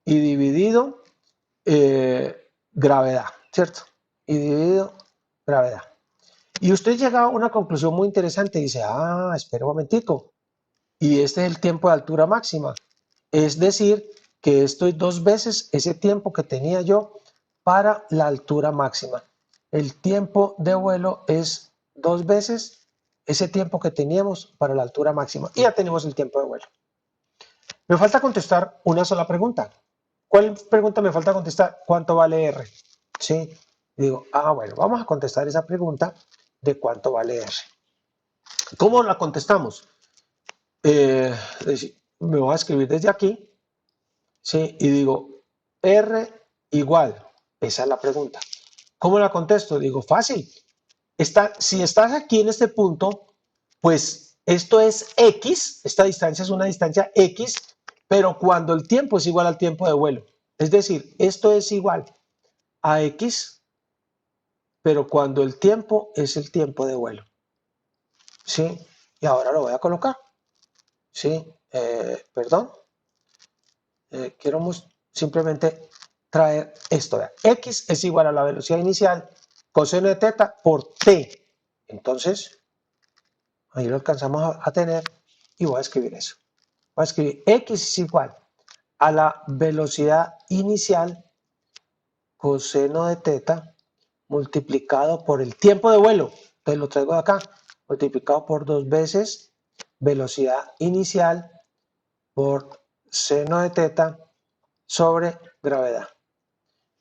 y dividido gravedad, ¿cierto? Y dividido gravedad. Y usted llega a una conclusión muy interesante y dice, espera un momentico, y este es el tiempo de altura máxima. Es decir, que esto es 2 veces ese tiempo que tenía yo para la altura máxima. El tiempo de vuelo es 2 veces ese tiempo que teníamos para la altura máxima. Y ya tenemos el tiempo de vuelo. Me falta contestar una sola pregunta. ¿Cuál pregunta me falta contestar? ¿Cuánto vale R? ¿Sí? Digo, bueno, vamos a contestar esa pregunta de cuánto vale R. ¿Cómo la contestamos? Me voy a escribir desde aquí, ¿sí? Y digo, R igual. Esa es la pregunta. ¿Cómo la contesto? Digo, fácil. Si estás aquí en este punto, pues esto es X, esta distancia es una distancia X, pero cuando el tiempo es igual al tiempo de vuelo. Es decir, esto es igual a X, pero cuando el tiempo es el tiempo de vuelo. ¿Sí? Y ahora lo voy a colocar. ¿Sí? Perdón. Quiero simplemente traer esto. X es igual a la velocidad inicial coseno de teta por t. Entonces, ahí lo alcanzamos a tener y voy a escribir eso. Voy a escribir X es igual a la velocidad inicial coseno de teta multiplicado por el tiempo de vuelo. Entonces lo traigo de acá, multiplicado por 2 veces velocidad inicial por seno de teta sobre gravedad.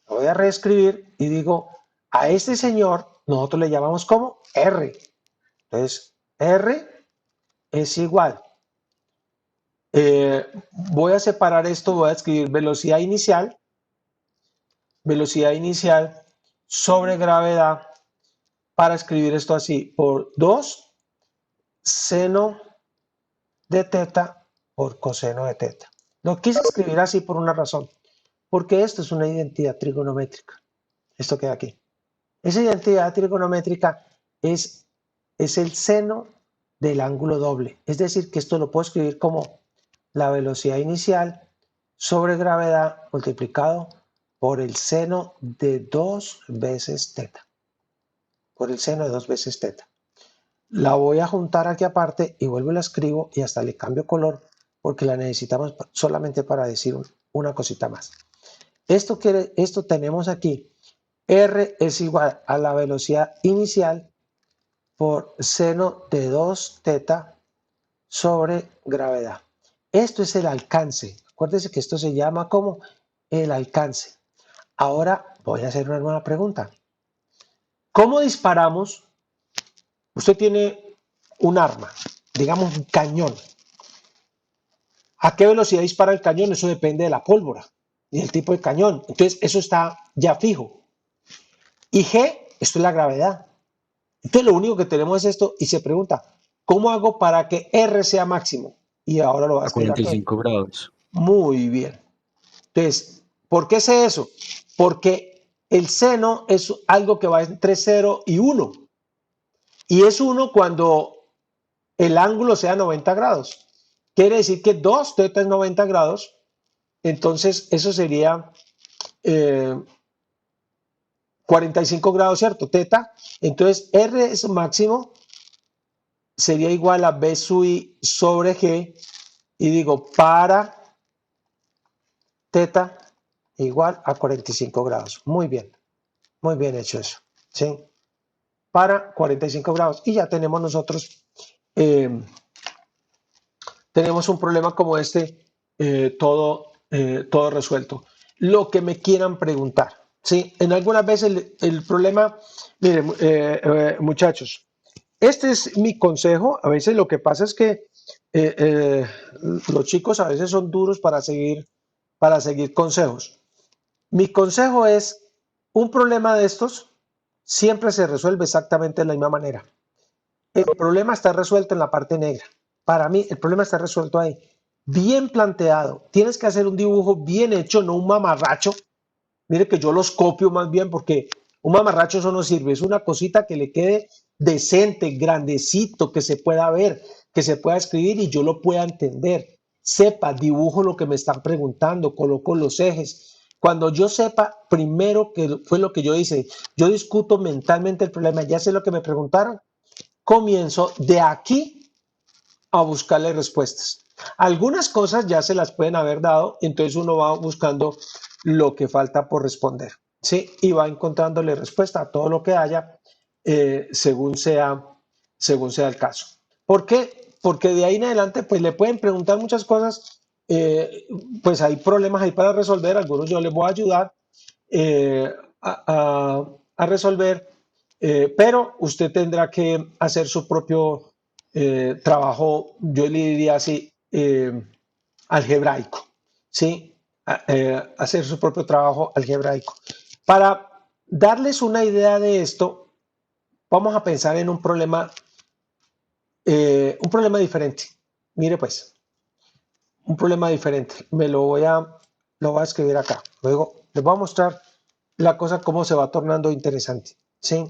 Lo voy a reescribir y digo, a este señor nosotros le llamamos como R. Entonces, R es igual. Voy a separar esto, voy a escribir velocidad inicial sobre gravedad, para escribir esto así, por 2 seno de teta por coseno de teta. Lo quise escribir así por una razón, porque esto es una identidad trigonométrica. Esto queda aquí. Esa identidad trigonométrica es el seno del ángulo doble. Es decir, que esto lo puedo escribir como la velocidad inicial sobre gravedad multiplicado por el seno de 2 veces teta. Por el seno de 2 veces teta. La voy a juntar aquí aparte y vuelvo y la escribo y hasta le cambio color porque la necesitamos solamente para decir una cosita más. Esto tenemos aquí. R es igual a la velocidad inicial por seno de 2 teta sobre gravedad. Esto es el alcance. Acuérdense que esto se llama como el alcance. Ahora voy a hacer una nueva pregunta. ¿Cómo disparamos? Usted tiene un arma, digamos un cañón. ¿A qué velocidad dispara el cañón? Eso depende de la pólvora y del tipo de cañón. Entonces, eso está ya fijo. Y G, esto es la gravedad. Entonces, lo único que tenemos es esto y se pregunta, ¿cómo hago para que R sea máximo? Y ahora lo voy a A escribir aquí. 45 grados. Muy bien. Entonces, ¿por qué sé eso? Porque el seno es algo que va entre 0 y 1. Y es 1 cuando el ángulo sea 90 grados. Quiere decir que 2 teta es 90 grados. Entonces, eso sería 45 grados, ¿cierto? Teta. Entonces, R es máximo. Sería igual a B sub I sobre G. Y digo, para teta igual a 45 grados. Muy bien hecho eso. ¿Sí? Para 45 grados. Y ya tenemos nosotros, tenemos un problema como este, todo resuelto. Lo que me quieran preguntar. ¿Sí? En algunas veces el problema, miren, muchachos, este es mi consejo. A veces lo que pasa es que los chicos a veces son duros para seguir consejos. Mi consejo es, un problema de estos siempre se resuelve exactamente de la misma manera. El problema está resuelto en la parte negra. Para mí, el problema está resuelto ahí. Bien planteado. Tienes que hacer un dibujo bien hecho, no un mamarracho. Mire que yo los copio más bien porque un mamarracho eso no sirve. Es una cosita que le quede decente, grandecito, que se pueda ver, que se pueda escribir y yo lo pueda entender. Sepa, dibujo lo que me están preguntando, coloco los ejes. Cuando yo sepa, primero, que fue lo que yo hice, yo discuto mentalmente el problema, ya sé lo que me preguntaron, comienzo de aquí a buscarle respuestas. Algunas cosas ya se las pueden haber dado, entonces uno va buscando lo que falta por responder, ¿sí? Y va encontrándole respuesta a todo lo que haya, según sea según sea el caso. ¿Por qué? Porque de ahí en adelante pues le pueden preguntar muchas cosas, pues hay problemas ahí para resolver, algunos yo les voy a ayudar a resolver, pero usted tendrá que hacer su propio trabajo, yo le diría así, algebraico, ¿sí? Hacer su propio trabajo algebraico. Para darles una idea de esto, vamos a pensar en un problema diferente. Mire pues, un problema diferente. Lo voy a escribir acá. Luego les voy a mostrar la cosa cómo se va tornando interesante. ¿Sí?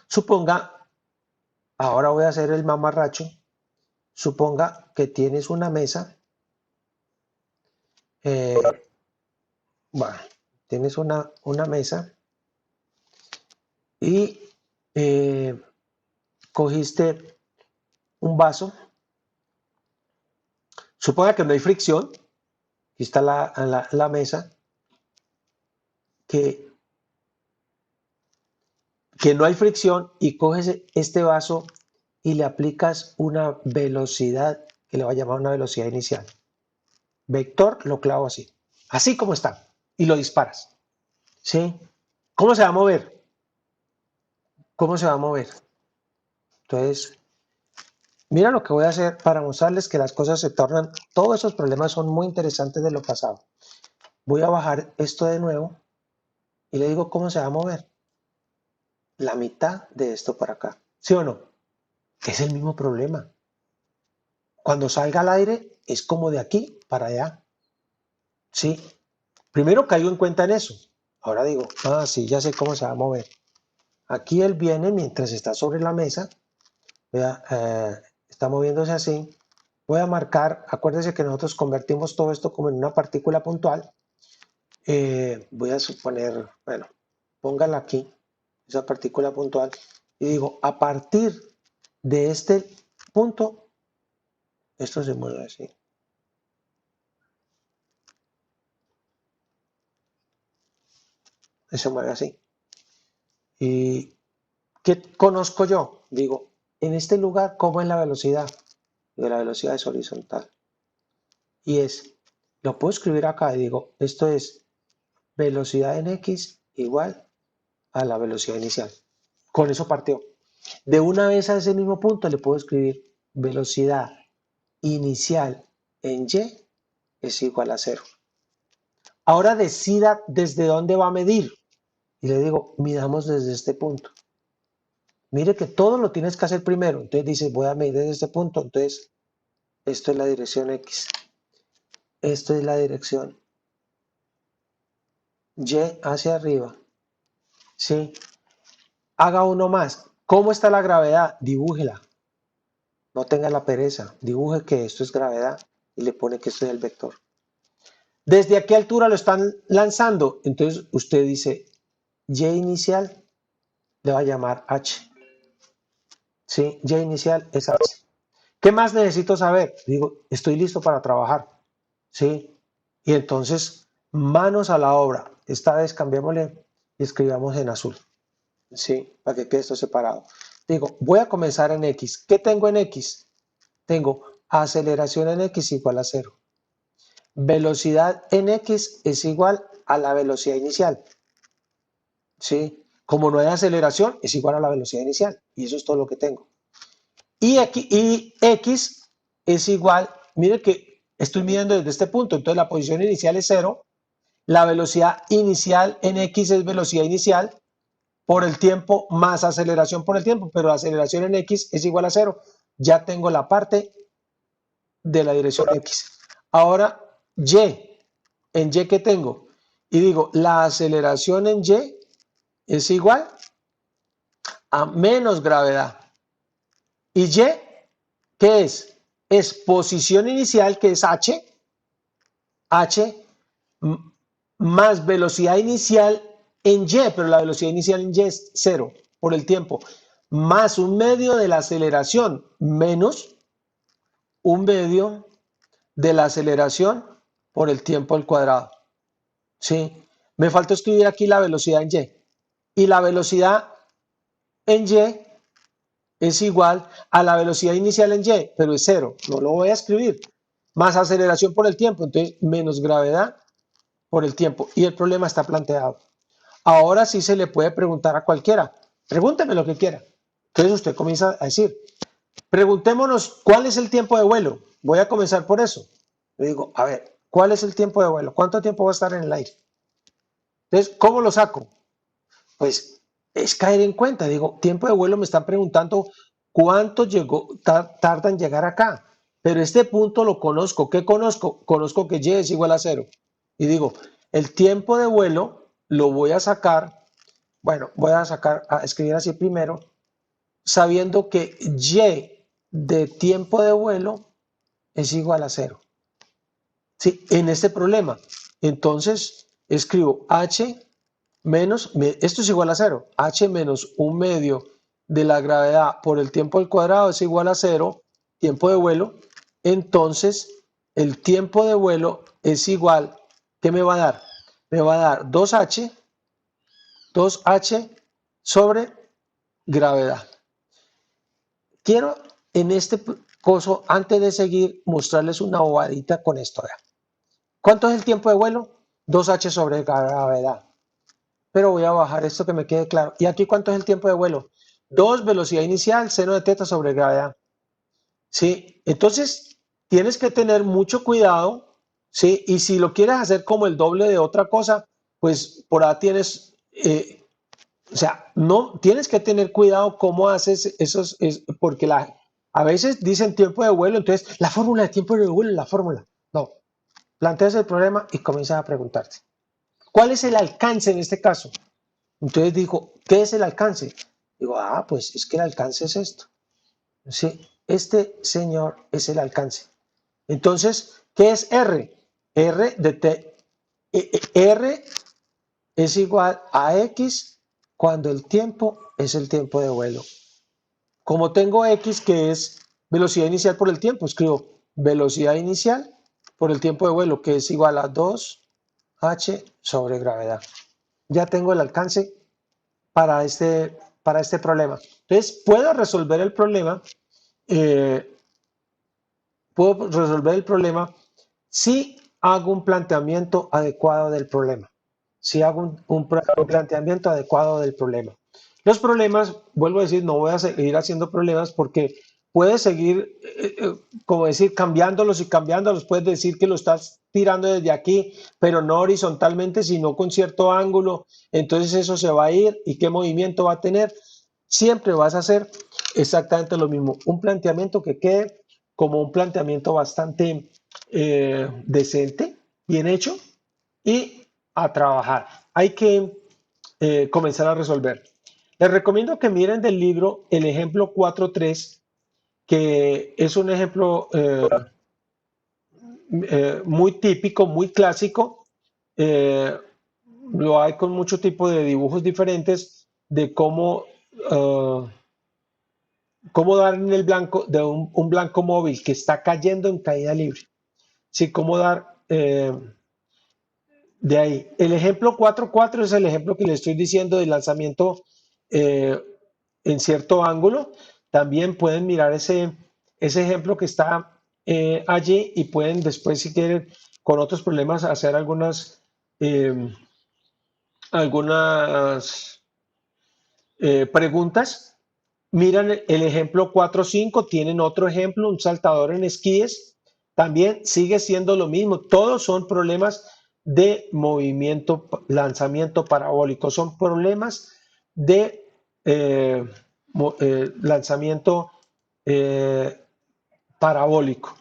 Suponga, ahora voy a hacer el mamarracho. Suponga que tienes una mesa. Bueno, tienes una mesa y cogiste un vaso. Suponga que no hay fricción. Aquí está la mesa. Que no hay fricción y coges este vaso y le aplicas una velocidad que le va a llamar una velocidad inicial. Vector lo clavo así como está, y lo disparas. ¿Sí? ¿Cómo se va a mover? ¿Cómo se va a mover? Entonces, mira lo que voy a hacer para mostrarles que las cosas se tornan, todos esos problemas son muy interesantes de lo pasado. Voy a bajar esto de nuevo y le digo cómo se va a mover. La mitad de esto para acá. ¿Sí o no? Es el mismo problema. Cuando salga al aire es como de aquí para allá. ¿Sí? Primero caigo en cuenta en eso. Ahora digo, sí, ya sé cómo se va a mover. Aquí él viene mientras está sobre la mesa. Vea, está moviéndose así. Voy a marcar, acuérdense que nosotros convertimos todo esto como en una partícula puntual. Voy a suponer, bueno, póngala aquí, esa partícula puntual. Y digo, a partir de este punto, esto se mueve así. Se mueve así. ¿Y qué conozco yo? Digo, en este lugar, ¿cómo es la velocidad? Digo, la velocidad es horizontal. Y lo puedo escribir acá y digo, esto es velocidad en X igual a la velocidad inicial. Con eso partió. De una vez a ese mismo punto le puedo escribir velocidad inicial en Y es igual a 0. Ahora decida desde dónde va a medir. Y le digo, midamos desde este punto. Mire que todo lo tienes que hacer primero. Entonces dices, voy a medir desde este punto. Entonces, esto es la dirección X. Esto es la dirección Y hacia arriba. ¿Sí? Haga uno más. ¿Cómo está la gravedad? Dibújela. No tenga la pereza. Dibuje que esto es gravedad y le pone que esto es el vector. ¿Desde a qué altura lo están lanzando? Entonces usted dice, Y inicial le va a llamar H. ¿Sí? Y inicial es H. ¿Qué más necesito saber? Digo, estoy listo para trabajar. ¿Sí? Y entonces, manos a la obra. Esta vez cambiémosle y escribamos en azul. ¿Sí? Para que quede esto separado. Digo, voy a comenzar en X. ¿Qué tengo en X? Tengo aceleración en X igual a 0. Velocidad en X es igual a la velocidad inicial. ¿Sí? Como no hay aceleración, es igual a la velocidad inicial. Y eso es todo lo que tengo. Y X es igual, mire que estoy midiendo desde este punto, entonces la posición inicial es 0. La velocidad inicial en X es velocidad inicial por el tiempo más aceleración por el tiempo, pero la aceleración en X es igual a 0. Ya tengo la parte de la dirección X. Ahora, en Y que tengo, y digo, la aceleración en Y es igual a menos gravedad. ¿Y Y qué es? Es posición inicial, que es H más velocidad inicial en Y, pero la velocidad inicial en Y es 0 por el tiempo, más un medio de la aceleración, menos un medio de la aceleración por el tiempo al cuadrado. ¿Sí? Me falta escribir aquí la velocidad en Y. Y la velocidad en Y es igual a la velocidad inicial en y, pero es 0, no lo voy a escribir, más aceleración por el tiempo, entonces menos gravedad por el tiempo, y el problema está planteado. Ahora sí se le puede preguntar a cualquiera, pregúnteme lo que quiera. Entonces usted comienza a decir, preguntémonos cuál es el tiempo de vuelo. Voy a comenzar por eso. Le digo, a ver, ¿cuál es el tiempo de vuelo? ¿Cuánto tiempo va a estar en el aire? Entonces, ¿cómo lo saco? Pues es caer en cuenta. Digo, tiempo de vuelo me están preguntando cuánto tarda en llegar acá. Pero este punto lo conozco. ¿Qué conozco? Conozco que y es igual a 0. Y digo, el tiempo de vuelo lo voy a sacar. Bueno, voy a escribir así primero, sabiendo que y de tiempo de vuelo es igual a 0. ¿Sí? En este problema. Entonces, escribo h menos, esto es igual a 0, h menos 1/2 de la gravedad por el tiempo al cuadrado es igual a 0, tiempo de vuelo. Entonces, el tiempo de vuelo es igual, ¿qué me va a dar? Me va a dar 2h sobre gravedad. Quiero en este coso, antes de seguir, mostrarles una bobadita con esto. Vean. ¿Cuánto es el tiempo de vuelo? 2h sobre gravedad. Pero voy a bajar esto que me quede claro. ¿Y aquí cuánto es el tiempo de vuelo? 2 velocidad inicial, seno de teta sobre gravedad. ¿Sí? Entonces, tienes que tener mucho cuidado, ¿sí? Y si lo quieres hacer como el doble de otra cosa, pues por ahí tienes... o sea, no tienes que tener cuidado cómo haces esos, porque a veces dicen tiempo de vuelo, entonces la fórmula de tiempo de vuelo es la fórmula. No, planteas el problema y comienzas a preguntarte, ¿cuál es el alcance en este caso? Entonces digo, ¿qué es el alcance? Digo, pues es que el alcance es esto. Sí, este señor es el alcance. Entonces, ¿qué es R? R es igual a X cuando el tiempo es el tiempo de vuelo. Como tengo X, que es velocidad inicial por el tiempo, escribo velocidad inicial por el tiempo de vuelo, que es igual a 2h sobre gravedad. Ya tengo el alcance para este problema. Entonces, puedo resolver el problema. Si hago un planteamiento adecuado del problema. Si hago un planteamiento adecuado del problema. Los problemas, vuelvo a decir, no voy a seguir haciendo problemas porque puedes seguir, como decir, cambiándolos y cambiándolos. Puedes decir que lo estás tirando desde aquí, pero no horizontalmente, sino con cierto ángulo. Entonces eso se va a ir. ¿Y qué movimiento va a tener? Siempre vas a hacer exactamente lo mismo. Un planteamiento que quede como un planteamiento bastante decente, bien hecho, y a trabajar. Hay que comenzar a resolver. Les recomiendo que miren del libro el ejemplo 4.3, que es un ejemplo muy típico, muy clásico. Lo hay con mucho tipo de dibujos diferentes de cómo dar en el blanco de un blanco móvil que está cayendo en caída libre. Sí, cómo dar de ahí. El ejemplo 4.4 es el ejemplo que le estoy diciendo del lanzamiento en cierto ángulo. También pueden mirar ese ejemplo que está allí y pueden después, si quieren, con otros problemas, hacer algunas preguntas. Miran el ejemplo 4.5, tienen otro ejemplo, un saltador en esquíes. También sigue siendo lo mismo. Todos son problemas de movimiento, lanzamiento parabólico. Son problemas de lanzamiento parabólico.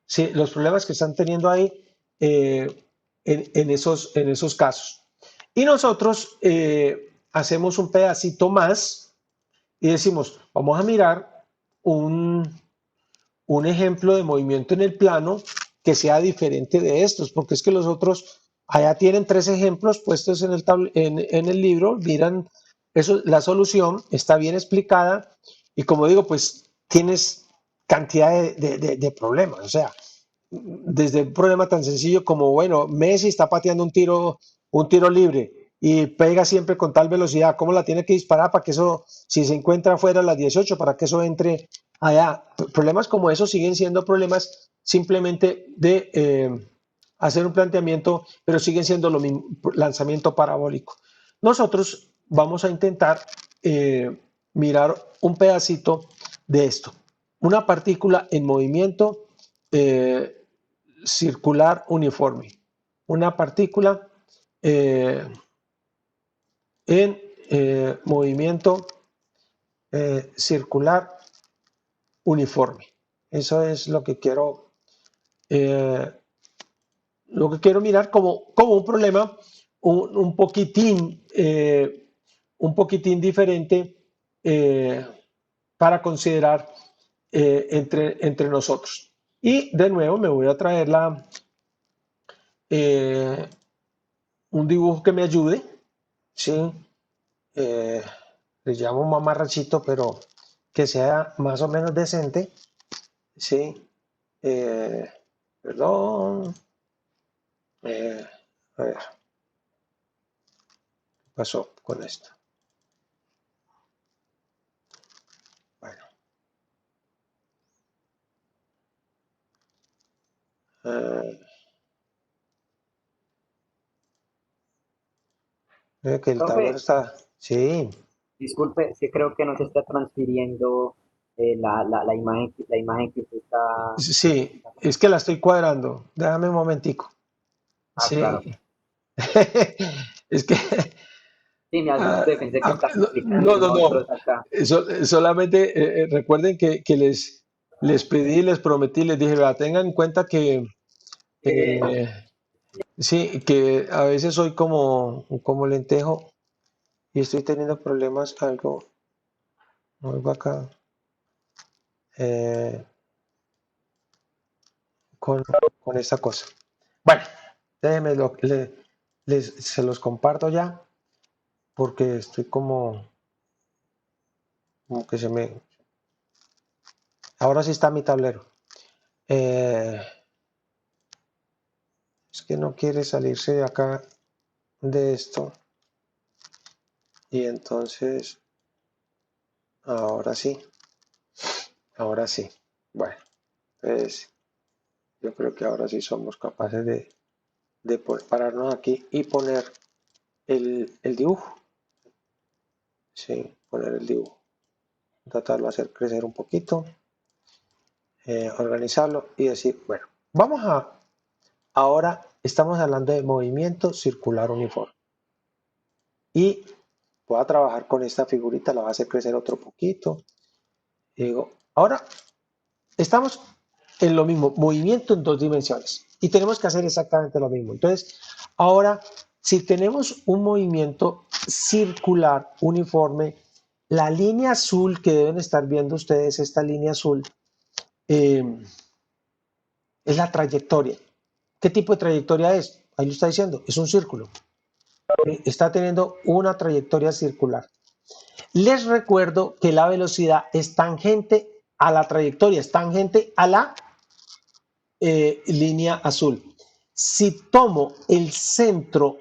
Sí, los problemas que están teniendo ahí en esos casos. Y nosotros hacemos un pedacito más y decimos, vamos a mirar un ejemplo de movimiento en el plano que sea diferente de estos, porque es que los otros, allá tienen 3 ejemplos puestos en el libro, miran eso, la solución está bien explicada y como digo, pues tienes cantidad de problemas, o sea, desde un problema tan sencillo como, bueno, Messi está pateando un tiro libre, y pega siempre con tal velocidad, ¿cómo la tiene que disparar para que eso, si se encuentra fuera a las 18, para que eso entre allá? Problemas como esos siguen siendo problemas simplemente de hacer un planteamiento, pero siguen siendo lo mismo, lanzamiento parabólico. Nosotros vamos a intentar mirar un pedacito de esto. Una partícula en movimiento circular uniforme. Una partícula en movimiento circular uniforme. Eso es lo que quiero mirar como un problema un poquitín diferente para considerar entre nosotros. Y de nuevo me voy a traer un dibujo que me ayude, ¿sí? Le llamo mamarrachito, pero que sea más o menos decente, ¿sí? Perdón. A ver, ¿qué pasó con esto? Bueno. Que el tablero Profe, está... Sí, disculpe, es que creo que no se está transfiriendo la imagen que usted está... sí, es que la estoy cuadrando. Déjame un momentico. Ah, Sí. claro. Es que... Sí, me asusté, pensé que estaba No, explicando no, no. nosotros acá. Solamente recuerden que les pedí, les prometí, les dije, "Vea, tengan en cuenta que sí, que a veces soy como lentejo y estoy teniendo problemas algo acá eh, con esta cosa. Bueno, déjenme se los comparto ya porque estoy como que se me... Ahora sí está mi tablero. Es que no quiere salirse de acá de esto. Y entonces, ahora sí. Ahora sí. Bueno, pues yo creo que ahora sí somos capaces de poder pararnos aquí y poner el dibujo. Sí, poner el dibujo. Tratarlo de hacer crecer un poquito. Organizarlo y decir, bueno, ahora estamos hablando de movimiento circular uniforme. Y voy a trabajar con esta figurita, la voy a hacer crecer otro poquito. Y digo, ahora estamos en lo mismo, movimiento en dos dimensiones. Y tenemos que hacer exactamente lo mismo. Entonces, ahora, si tenemos un movimiento circular uniforme, la línea azul que deben estar viendo ustedes, esta línea azul, es la trayectoria. ¿Qué tipo de trayectoria es? Ahí lo está diciendo, es un círculo. Está teniendo una trayectoria circular. Les recuerdo que la velocidad es tangente a la trayectoria, es tangente a la línea azul. Si tomo el centro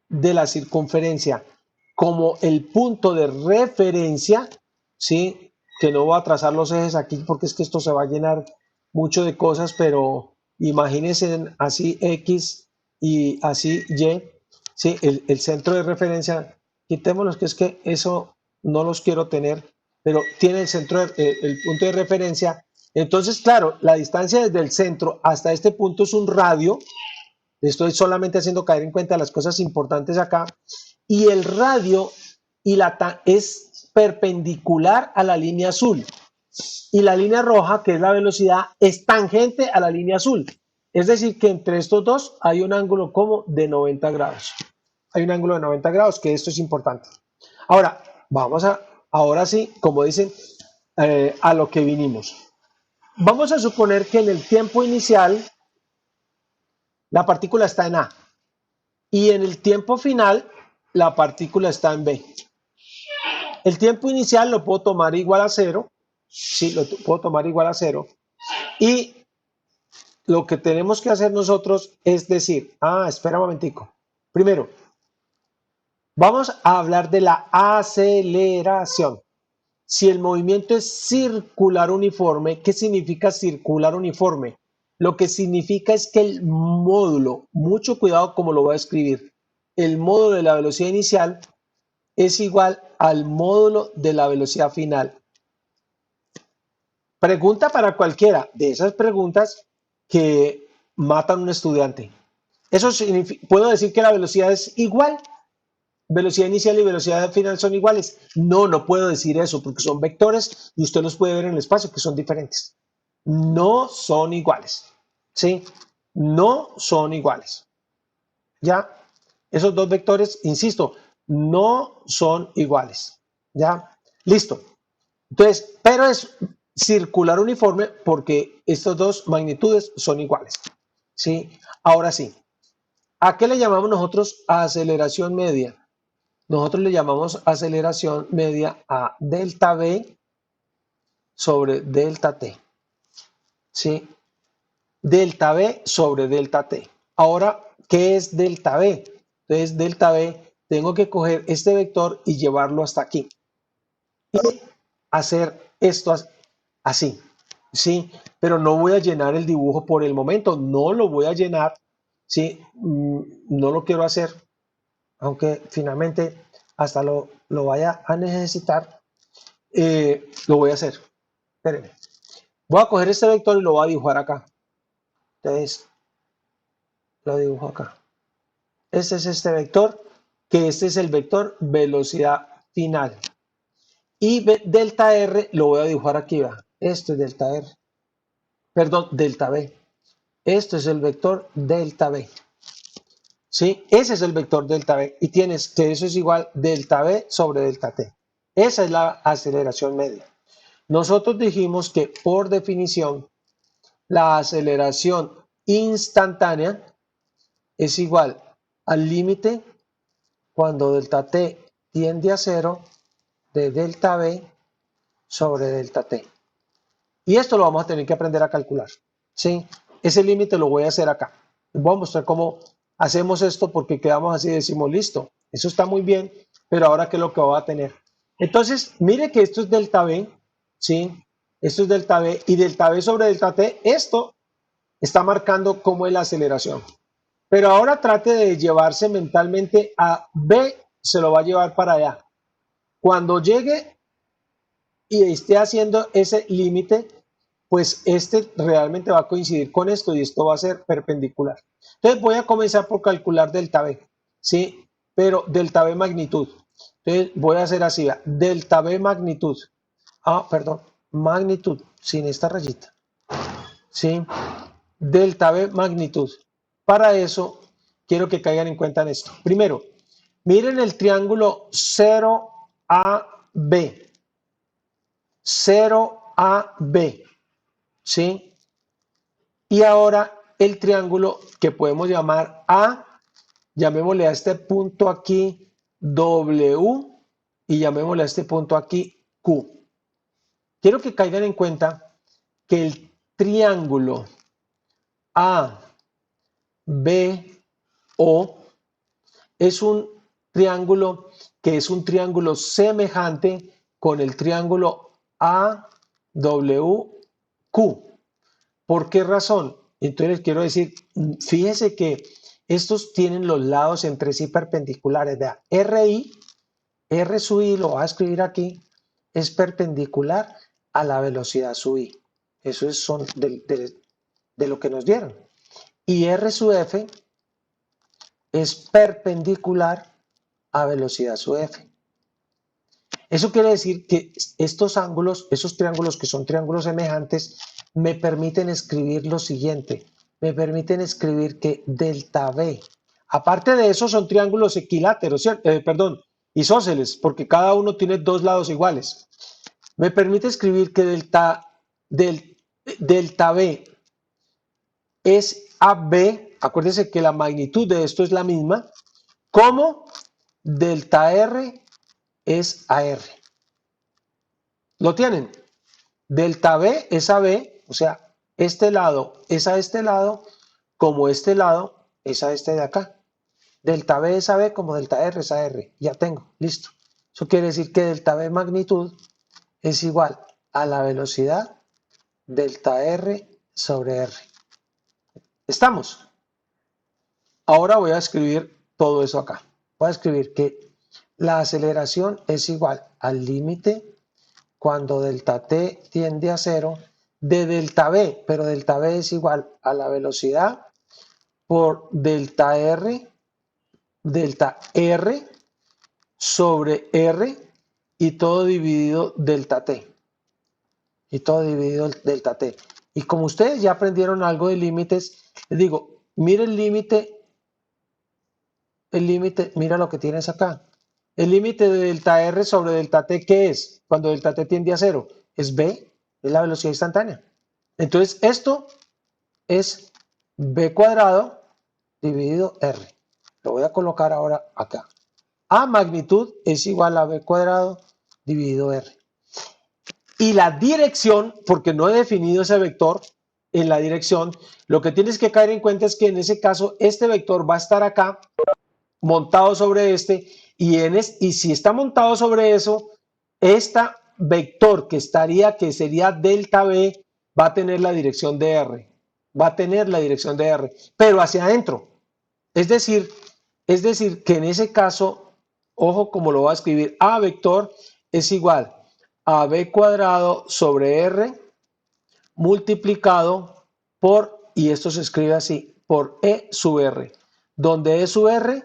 de la circunferencia como el punto de referencia, ¿sí? Que no voy a trazar los ejes aquí porque es que esto se va a llenar mucho de cosas, pero imagínense así X y así Y, ¿sí? El centro de referencia, quitémoslos que es que eso no los quiero tener, pero tiene el centro, el punto de referencia. Entonces, claro, la distancia desde el centro hasta este punto es un radio. Estoy solamente haciendo caer en cuenta las cosas importantes acá. Y el radio es perpendicular a la línea azul. Y la línea roja, que es la velocidad, es tangente a la línea azul. Es decir, que entre estos dos hay un ángulo como de 90 grados. Hay un ángulo de 90 grados, que esto es importante. Ahora, ahora sí, como dicen, a lo que vinimos. Vamos a suponer que en el tiempo inicial la partícula está en A y en el tiempo final la partícula está en B. El tiempo inicial lo puedo tomar igual a 0, sí, lo puedo tomar igual a 0, y lo que tenemos que hacer nosotros es decir, espera un momentico, primero, Vamos a hablar de la aceleración. Si el movimiento es circular uniforme, ¿qué significa circular uniforme? Lo que significa es que el módulo, mucho cuidado como lo voy a escribir, el módulo de la velocidad inicial es igual al módulo de la velocidad final. Pregunta para cualquiera de esas preguntas que matan a un estudiante. Eso significa, ¿puedo decir que la velocidad es igual? ¿Velocidad inicial y velocidad final son iguales? No, no puedo decir eso porque son vectores y usted los puede ver en el espacio que son diferentes. No son iguales. ¿Sí? No son iguales. ¿Ya? Esos dos vectores, insisto, no son iguales. ¿Ya? Listo. Entonces, pero es circular uniforme porque estas dos magnitudes son iguales. ¿Sí? Ahora sí. ¿A qué le llamamos nosotros aceleración media? Nosotros le llamamos aceleración media a delta V sobre delta T. ¿Sí? Delta V sobre delta T. Ahora, ¿qué es delta V? Entonces, delta V, tengo que coger este vector y llevarlo hasta aquí. Y hacer esto así. ¿Sí? Pero no voy a llenar el dibujo por el momento. No lo voy a llenar. ¿Sí? No lo quiero hacer. Aunque finalmente hasta lo vaya a necesitar, lo voy a hacer. Espérenme. Voy a coger este vector y lo voy a dibujar acá. Entonces, lo dibujo acá. Este es este vector, que este es el vector velocidad final. Y delta R lo voy a dibujar aquí, va. Esto es delta R. Perdón, delta V. Esto es el vector delta V. ¿Sí? Ese es el vector delta V. Y tienes que eso es igual delta V sobre delta T. Esa es la aceleración media. Nosotros dijimos que por definición la aceleración instantánea es igual al límite cuando delta T tiende a 0 de delta V sobre delta T. Y esto lo vamos a tener que aprender a calcular. ¿Sí? Ese límite lo voy a hacer acá. Les voy a mostrar cómo hacemos esto porque quedamos así y decimos, listo, eso está muy bien, pero ahora ¿qué es lo que va a tener? Entonces, mire que esto es delta V, ¿sí? Esto es delta V y delta V sobre delta T, esto está marcando cómo es la aceleración. Pero ahora trate de llevarse mentalmente a B, se lo va a llevar para allá. Cuando llegue y esté haciendo ese límite, pues este realmente va a coincidir con esto y esto va a ser perpendicular. Entonces voy a comenzar por calcular delta V, ¿sí? Pero delta V magnitud. Entonces voy a hacer así, delta V magnitud. Perdón, magnitud, sin esta rayita. ¿Sí? Delta V magnitud. Para eso, quiero que caigan en cuenta en esto. Primero, miren el triángulo 0AB. 0AB. ¿Sí? Y ahora el triángulo que podemos llamar A, llamémosle a este punto aquí W y llamémosle a este punto aquí Q. Quiero que caigan en cuenta que el triángulo ABO es un triángulo que es un triángulo semejante con el triángulo AWQ. ¿Por qué razón? Entonces quiero decir, fíjese que estos tienen los lados entre sí perpendiculares. Vea, RI, R sub I, lo voy a escribir aquí, es perpendicular a la velocidad sub I. Eso es son de lo que nos dieron. Y R sub F es perpendicular a velocidad sub F. Eso quiere decir que estos ángulos, esos triángulos que son triángulos semejantes, me permiten escribir lo siguiente. Me permiten escribir que delta V, aparte de eso son triángulos equiláteros, isósceles, porque cada uno tiene dos lados iguales. Me permite escribir que delta V es AB, acuérdense que la magnitud de esto es la misma, como delta R es AR. ¿Lo tienen? Delta V es AB, o sea, este lado es a este lado, como este lado es a este de acá. delta B es AB como delta R es AR. Ya tengo, listo. Eso quiere decir que delta B magnitud es igual a la velocidad delta R sobre R. ¿Estamos? Ahora voy a escribir todo eso acá. Voy a escribir que la aceleración es igual al límite cuando delta T tiende a 0 de delta B, pero delta B es igual a la velocidad por delta R sobre R y todo dividido delta T. Y todo dividido delta T. Y como ustedes ya aprendieron algo de límites, les digo, mira el límite, mira lo que tienes acá. El límite de delta R sobre delta T, ¿qué es? Cuando delta T tiende a 0, es B, es la velocidad instantánea. Entonces, esto es B cuadrado dividido R. Lo voy a colocar ahora acá. A magnitud es igual a B cuadrado dividido R. Y la dirección, porque no he definido ese vector en la dirección, lo que tienes que caer en cuenta es que en ese caso este vector va a estar acá montado sobre este y si está montado sobre eso, esta vector que sería delta B va a tener la dirección de R, pero hacia adentro. Es decir que en ese caso, ojo como lo voy a escribir, A vector es igual a B cuadrado sobre R multiplicado por, y esto se escribe así, por E sub R, donde E sub R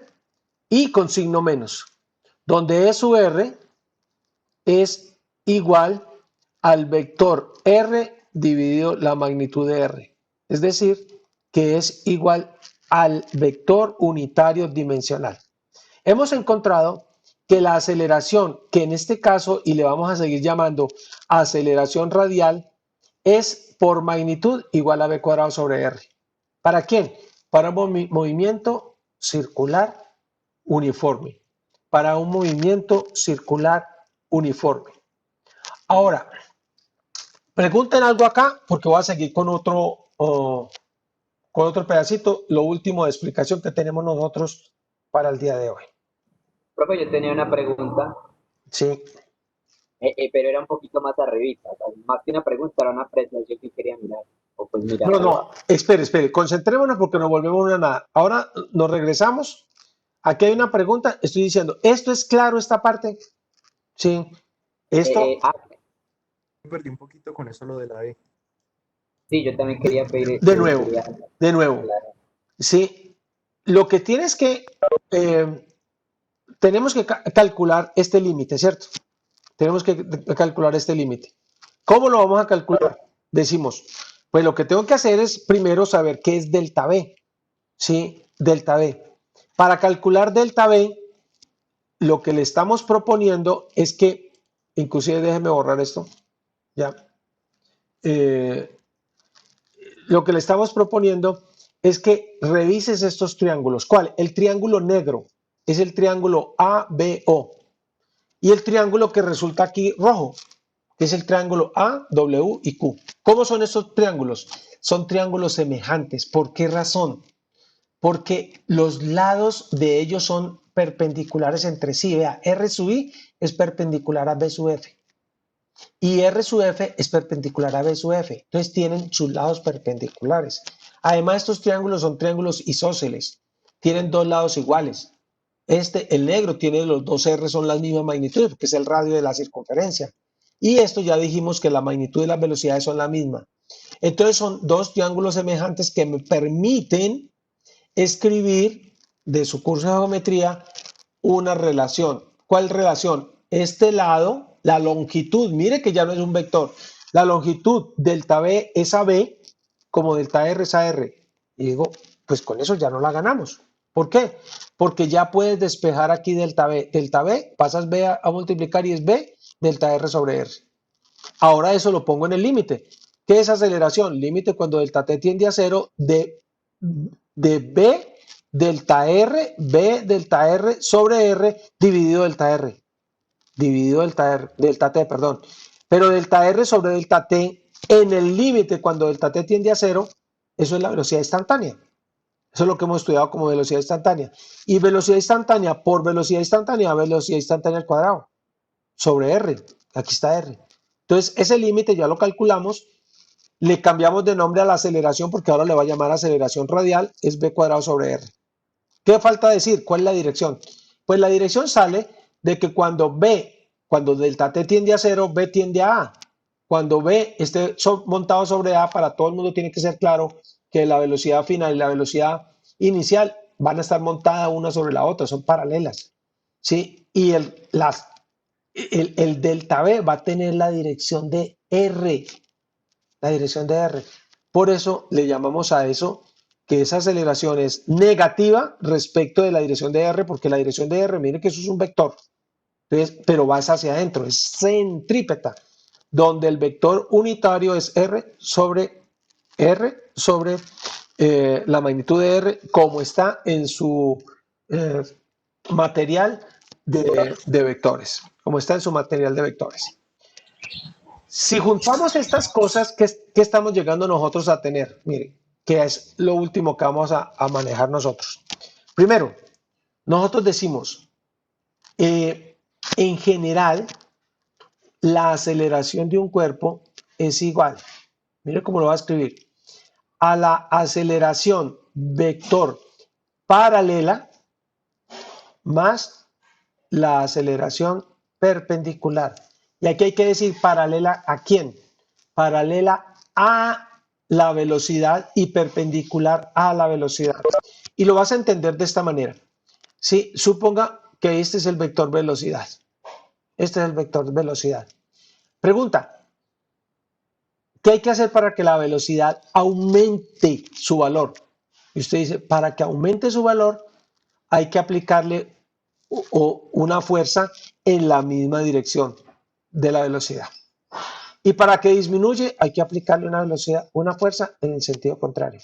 y con signo menos, donde E sub R es igual al vector R dividido la magnitud de R, es decir, que es igual al vector unitario dimensional. Hemos encontrado que la aceleración, que en este caso, y le vamos a seguir llamando aceleración radial, es por magnitud igual a B cuadrado sobre R. ¿Para quién? Para un movimiento circular uniforme. Para un movimiento circular uniforme. Ahora, pregunten algo acá, porque voy a seguir con otro pedacito, lo último de explicación que tenemos nosotros para el día de hoy. Profe, yo tenía una pregunta, Sí. pero era un poquito más arribita, o sea, más que una pregunta, era una apreciación que quería mirar, o pues mirar. No, espere, concentrémonos porque nos volvemos una nada. Ahora nos regresamos. Aquí hay una pregunta, estoy diciendo, ¿esto es claro esta parte? Sí. Esto, Me perdí un poquito con eso lo de la E. sí, yo también quería pedir. de nuevo. Sí. Lo que tienes que, tenemos que calcular este límite, ¿cierto? Tenemos que calcular este límite. ¿Cómo lo vamos a calcular? Decimos, pues lo que tengo que hacer es primero saber qué es delta B. ¿Sí? Delta B. Para calcular delta B, lo que le estamos proponiendo es que, inclusive déjeme borrar esto, ya. Lo que le estamos proponiendo es que revises estos triángulos. ¿Cuál? El triángulo negro es el triángulo ABO. Y el triángulo que resulta aquí rojo, que es el triángulo A, W y Q. ¿Cómo son estos triángulos? Son triángulos semejantes. ¿Por qué razón? Porque los lados de ellos son perpendiculares entre sí. Vea, R sub I es perpendicular a B sub F. Y R sub F es perpendicular a B sub F. Entonces tienen sus lados perpendiculares. Además, estos triángulos son triángulos isósceles. Tienen dos lados iguales. El negro tiene los dos R, son las mismas magnitudes, que es el radio de la circunferencia. Y esto ya dijimos que la magnitud de las velocidades son la misma. Entonces son dos triángulos semejantes que me permiten escribir de su curso de geometría una relación. ¿Cuál relación? Este lado, la longitud, mire que ya no es un vector. La longitud delta B es a B, como delta R es a R. Y digo, pues con eso ya no la ganamos. ¿Por qué? Porque ya puedes despejar aquí delta B. Delta B, pasas B a multiplicar y es B, delta R sobre R. Ahora eso lo pongo en el límite. ¿Qué es aceleración? Límite cuando delta T tiende a 0 de B delta R, B delta R sobre R dividido delta R. Dividido delta T, perdón. Pero delta R sobre delta T en el límite cuando delta T tiende a 0, eso es la velocidad instantánea. Eso es lo que hemos estudiado como velocidad instantánea. Y velocidad instantánea por velocidad instantánea al cuadrado sobre R. Aquí está R. Entonces, ese límite ya lo calculamos. Le cambiamos de nombre a la aceleración porque ahora le va a llamar aceleración radial. Es V cuadrado sobre R. ¿Qué falta decir? ¿Cuál es la dirección? Pues la dirección sale de que cuando delta t tiende a 0, B tiende a A. Cuando B esté montado sobre A, para todo el mundo tiene que ser claro que la velocidad final y la velocidad inicial van a estar montadas una sobre la otra, son paralelas. ¿Sí? Y el delta B va a tener la dirección de R. La dirección de R. Por eso le llamamos a eso que esa aceleración es negativa respecto de la dirección de R, porque la dirección de R, mire que eso es un vector, entonces, pero va hacia adentro, es centrípeta, donde el vector unitario es R sobre la magnitud de R, como está en su material de vectores, como está en su material de vectores. Si juntamos estas cosas, ¿qué estamos llegando nosotros a tener? Mire, que es lo último que vamos a manejar nosotros. Primero, nosotros decimos, en general, la aceleración de un cuerpo es igual, mire cómo lo va a escribir, a la aceleración vector paralela más la aceleración perpendicular. Y aquí hay que decir paralela ¿a quién? Paralela a la velocidad y perpendicular a la velocidad. Y lo vas a entender de esta manera. ¿Sí? Suponga que este es el vector velocidad. Este es el vector velocidad. Pregunta, ¿qué hay que hacer para que la velocidad aumente su valor? Y usted dice, para que aumente su valor hay que aplicarle una fuerza en la misma dirección de la velocidad. Y para que disminuya hay que aplicarle una fuerza en el sentido contrario.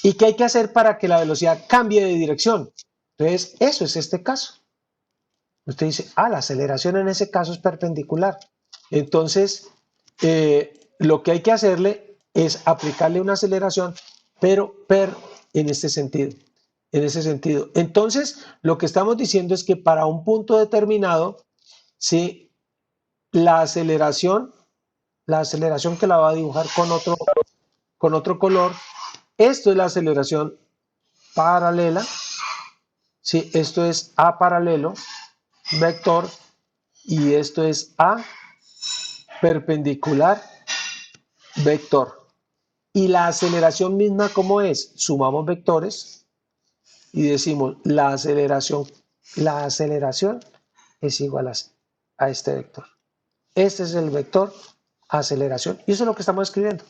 ¿Y qué hay que hacer para que la velocidad cambie de dirección? Entonces, eso es este caso. Usted dice, la aceleración en ese caso es perpendicular. Entonces, lo que hay que hacerle es aplicarle una aceleración, pero en este sentido. En ese sentido. Entonces, lo que estamos diciendo es que para un punto determinado, ¿sí? La aceleración que la va a dibujar con otro color, esto es la aceleración paralela, ¿sí? Esto es A paralelo, vector, y esto es A perpendicular, vector. Y la aceleración misma, ¿cómo es? Sumamos vectores y decimos la aceleración es igual a este vector. Este es el vector aceleración y eso es lo que estamos escribiendo.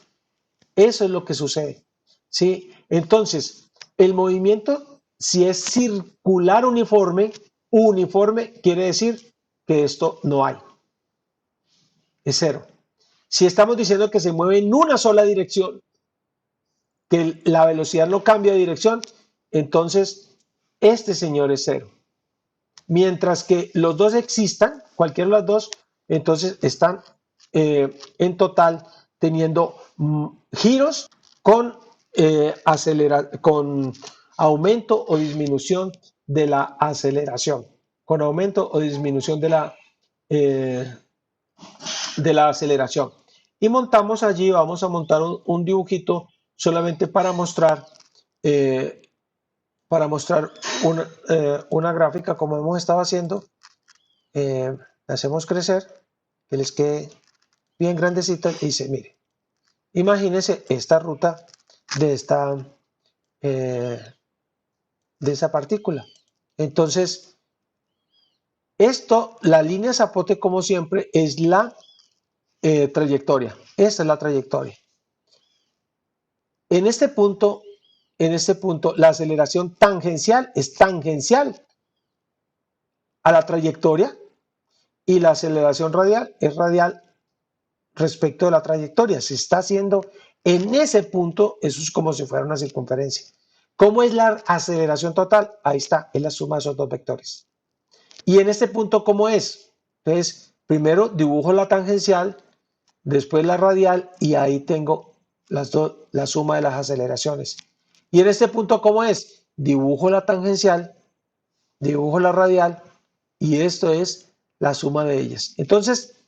Eso es lo que sucede. ¿Sí? Entonces, el movimiento, si es circular uniforme quiere decir que esto no hay. Es cero. Si estamos diciendo que se mueve en una sola dirección, que la velocidad no cambia de dirección, entonces este señor es cero. Mientras que los dos existan, cualquiera de los dos, entonces están en total teniendo giros con aumento o disminución de la aceleración, con aumento o disminución de la aceleración. Y montamos allí, vamos a montar un dibujito solamente para mostrar una gráfica como hemos estado haciendo. La hacemos crecer, que les quede bien grandecita y dice, mire, imagínense esta ruta de esa partícula. Entonces, la línea zapote, como siempre, es la trayectoria. Esta es la trayectoria. En este punto, la aceleración tangencial es tangencial a la trayectoria y la aceleración radial es radial respecto de la trayectoria. Se está haciendo en ese punto, eso es como si fuera una circunferencia. ¿Cómo es la aceleración total? Ahí está, es la suma de esos dos vectores. Y en este punto, ¿cómo es? Entonces, primero dibujo la tangencial, después la radial y ahí tengo la suma de las aceleraciones. Y en este punto, ¿cómo es? Dibujo la tangencial, dibujo la radial y esto es la suma de ellas. Entonces,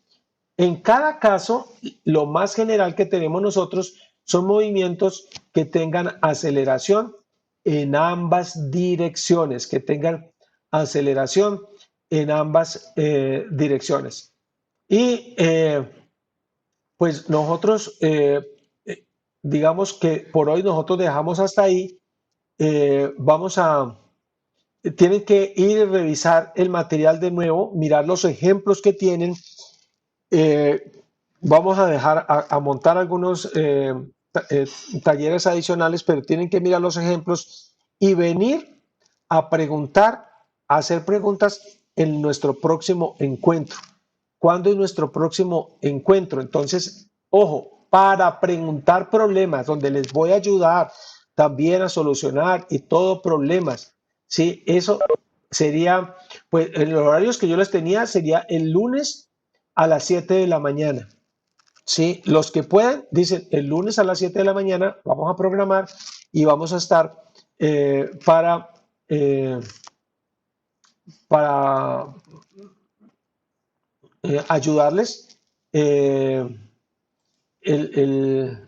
en cada caso, lo más general que tenemos nosotros son movimientos que tengan aceleración en ambas direcciones, que tengan aceleración en ambas direcciones. Y pues nosotros, digamos que por hoy nosotros dejamos hasta ahí. Tienen que ir y revisar el material de nuevo, mirar los ejemplos que tienen. Vamos a dejar a montar algunos talleres adicionales, pero tienen que mirar los ejemplos y venir a preguntar, a hacer preguntas en nuestro próximo encuentro. ¿Cuándo es nuestro próximo encuentro? Entonces, ojo, para preguntar problemas, donde les voy a ayudar también a solucionar y todo problemas. Sí, eso sería, pues, en los horarios que yo les tenía sería el lunes a las 7 de la mañana. Sí, los que pueden, dicen el lunes a las 7 de la mañana, vamos a programar y vamos a estar para ayudarles. El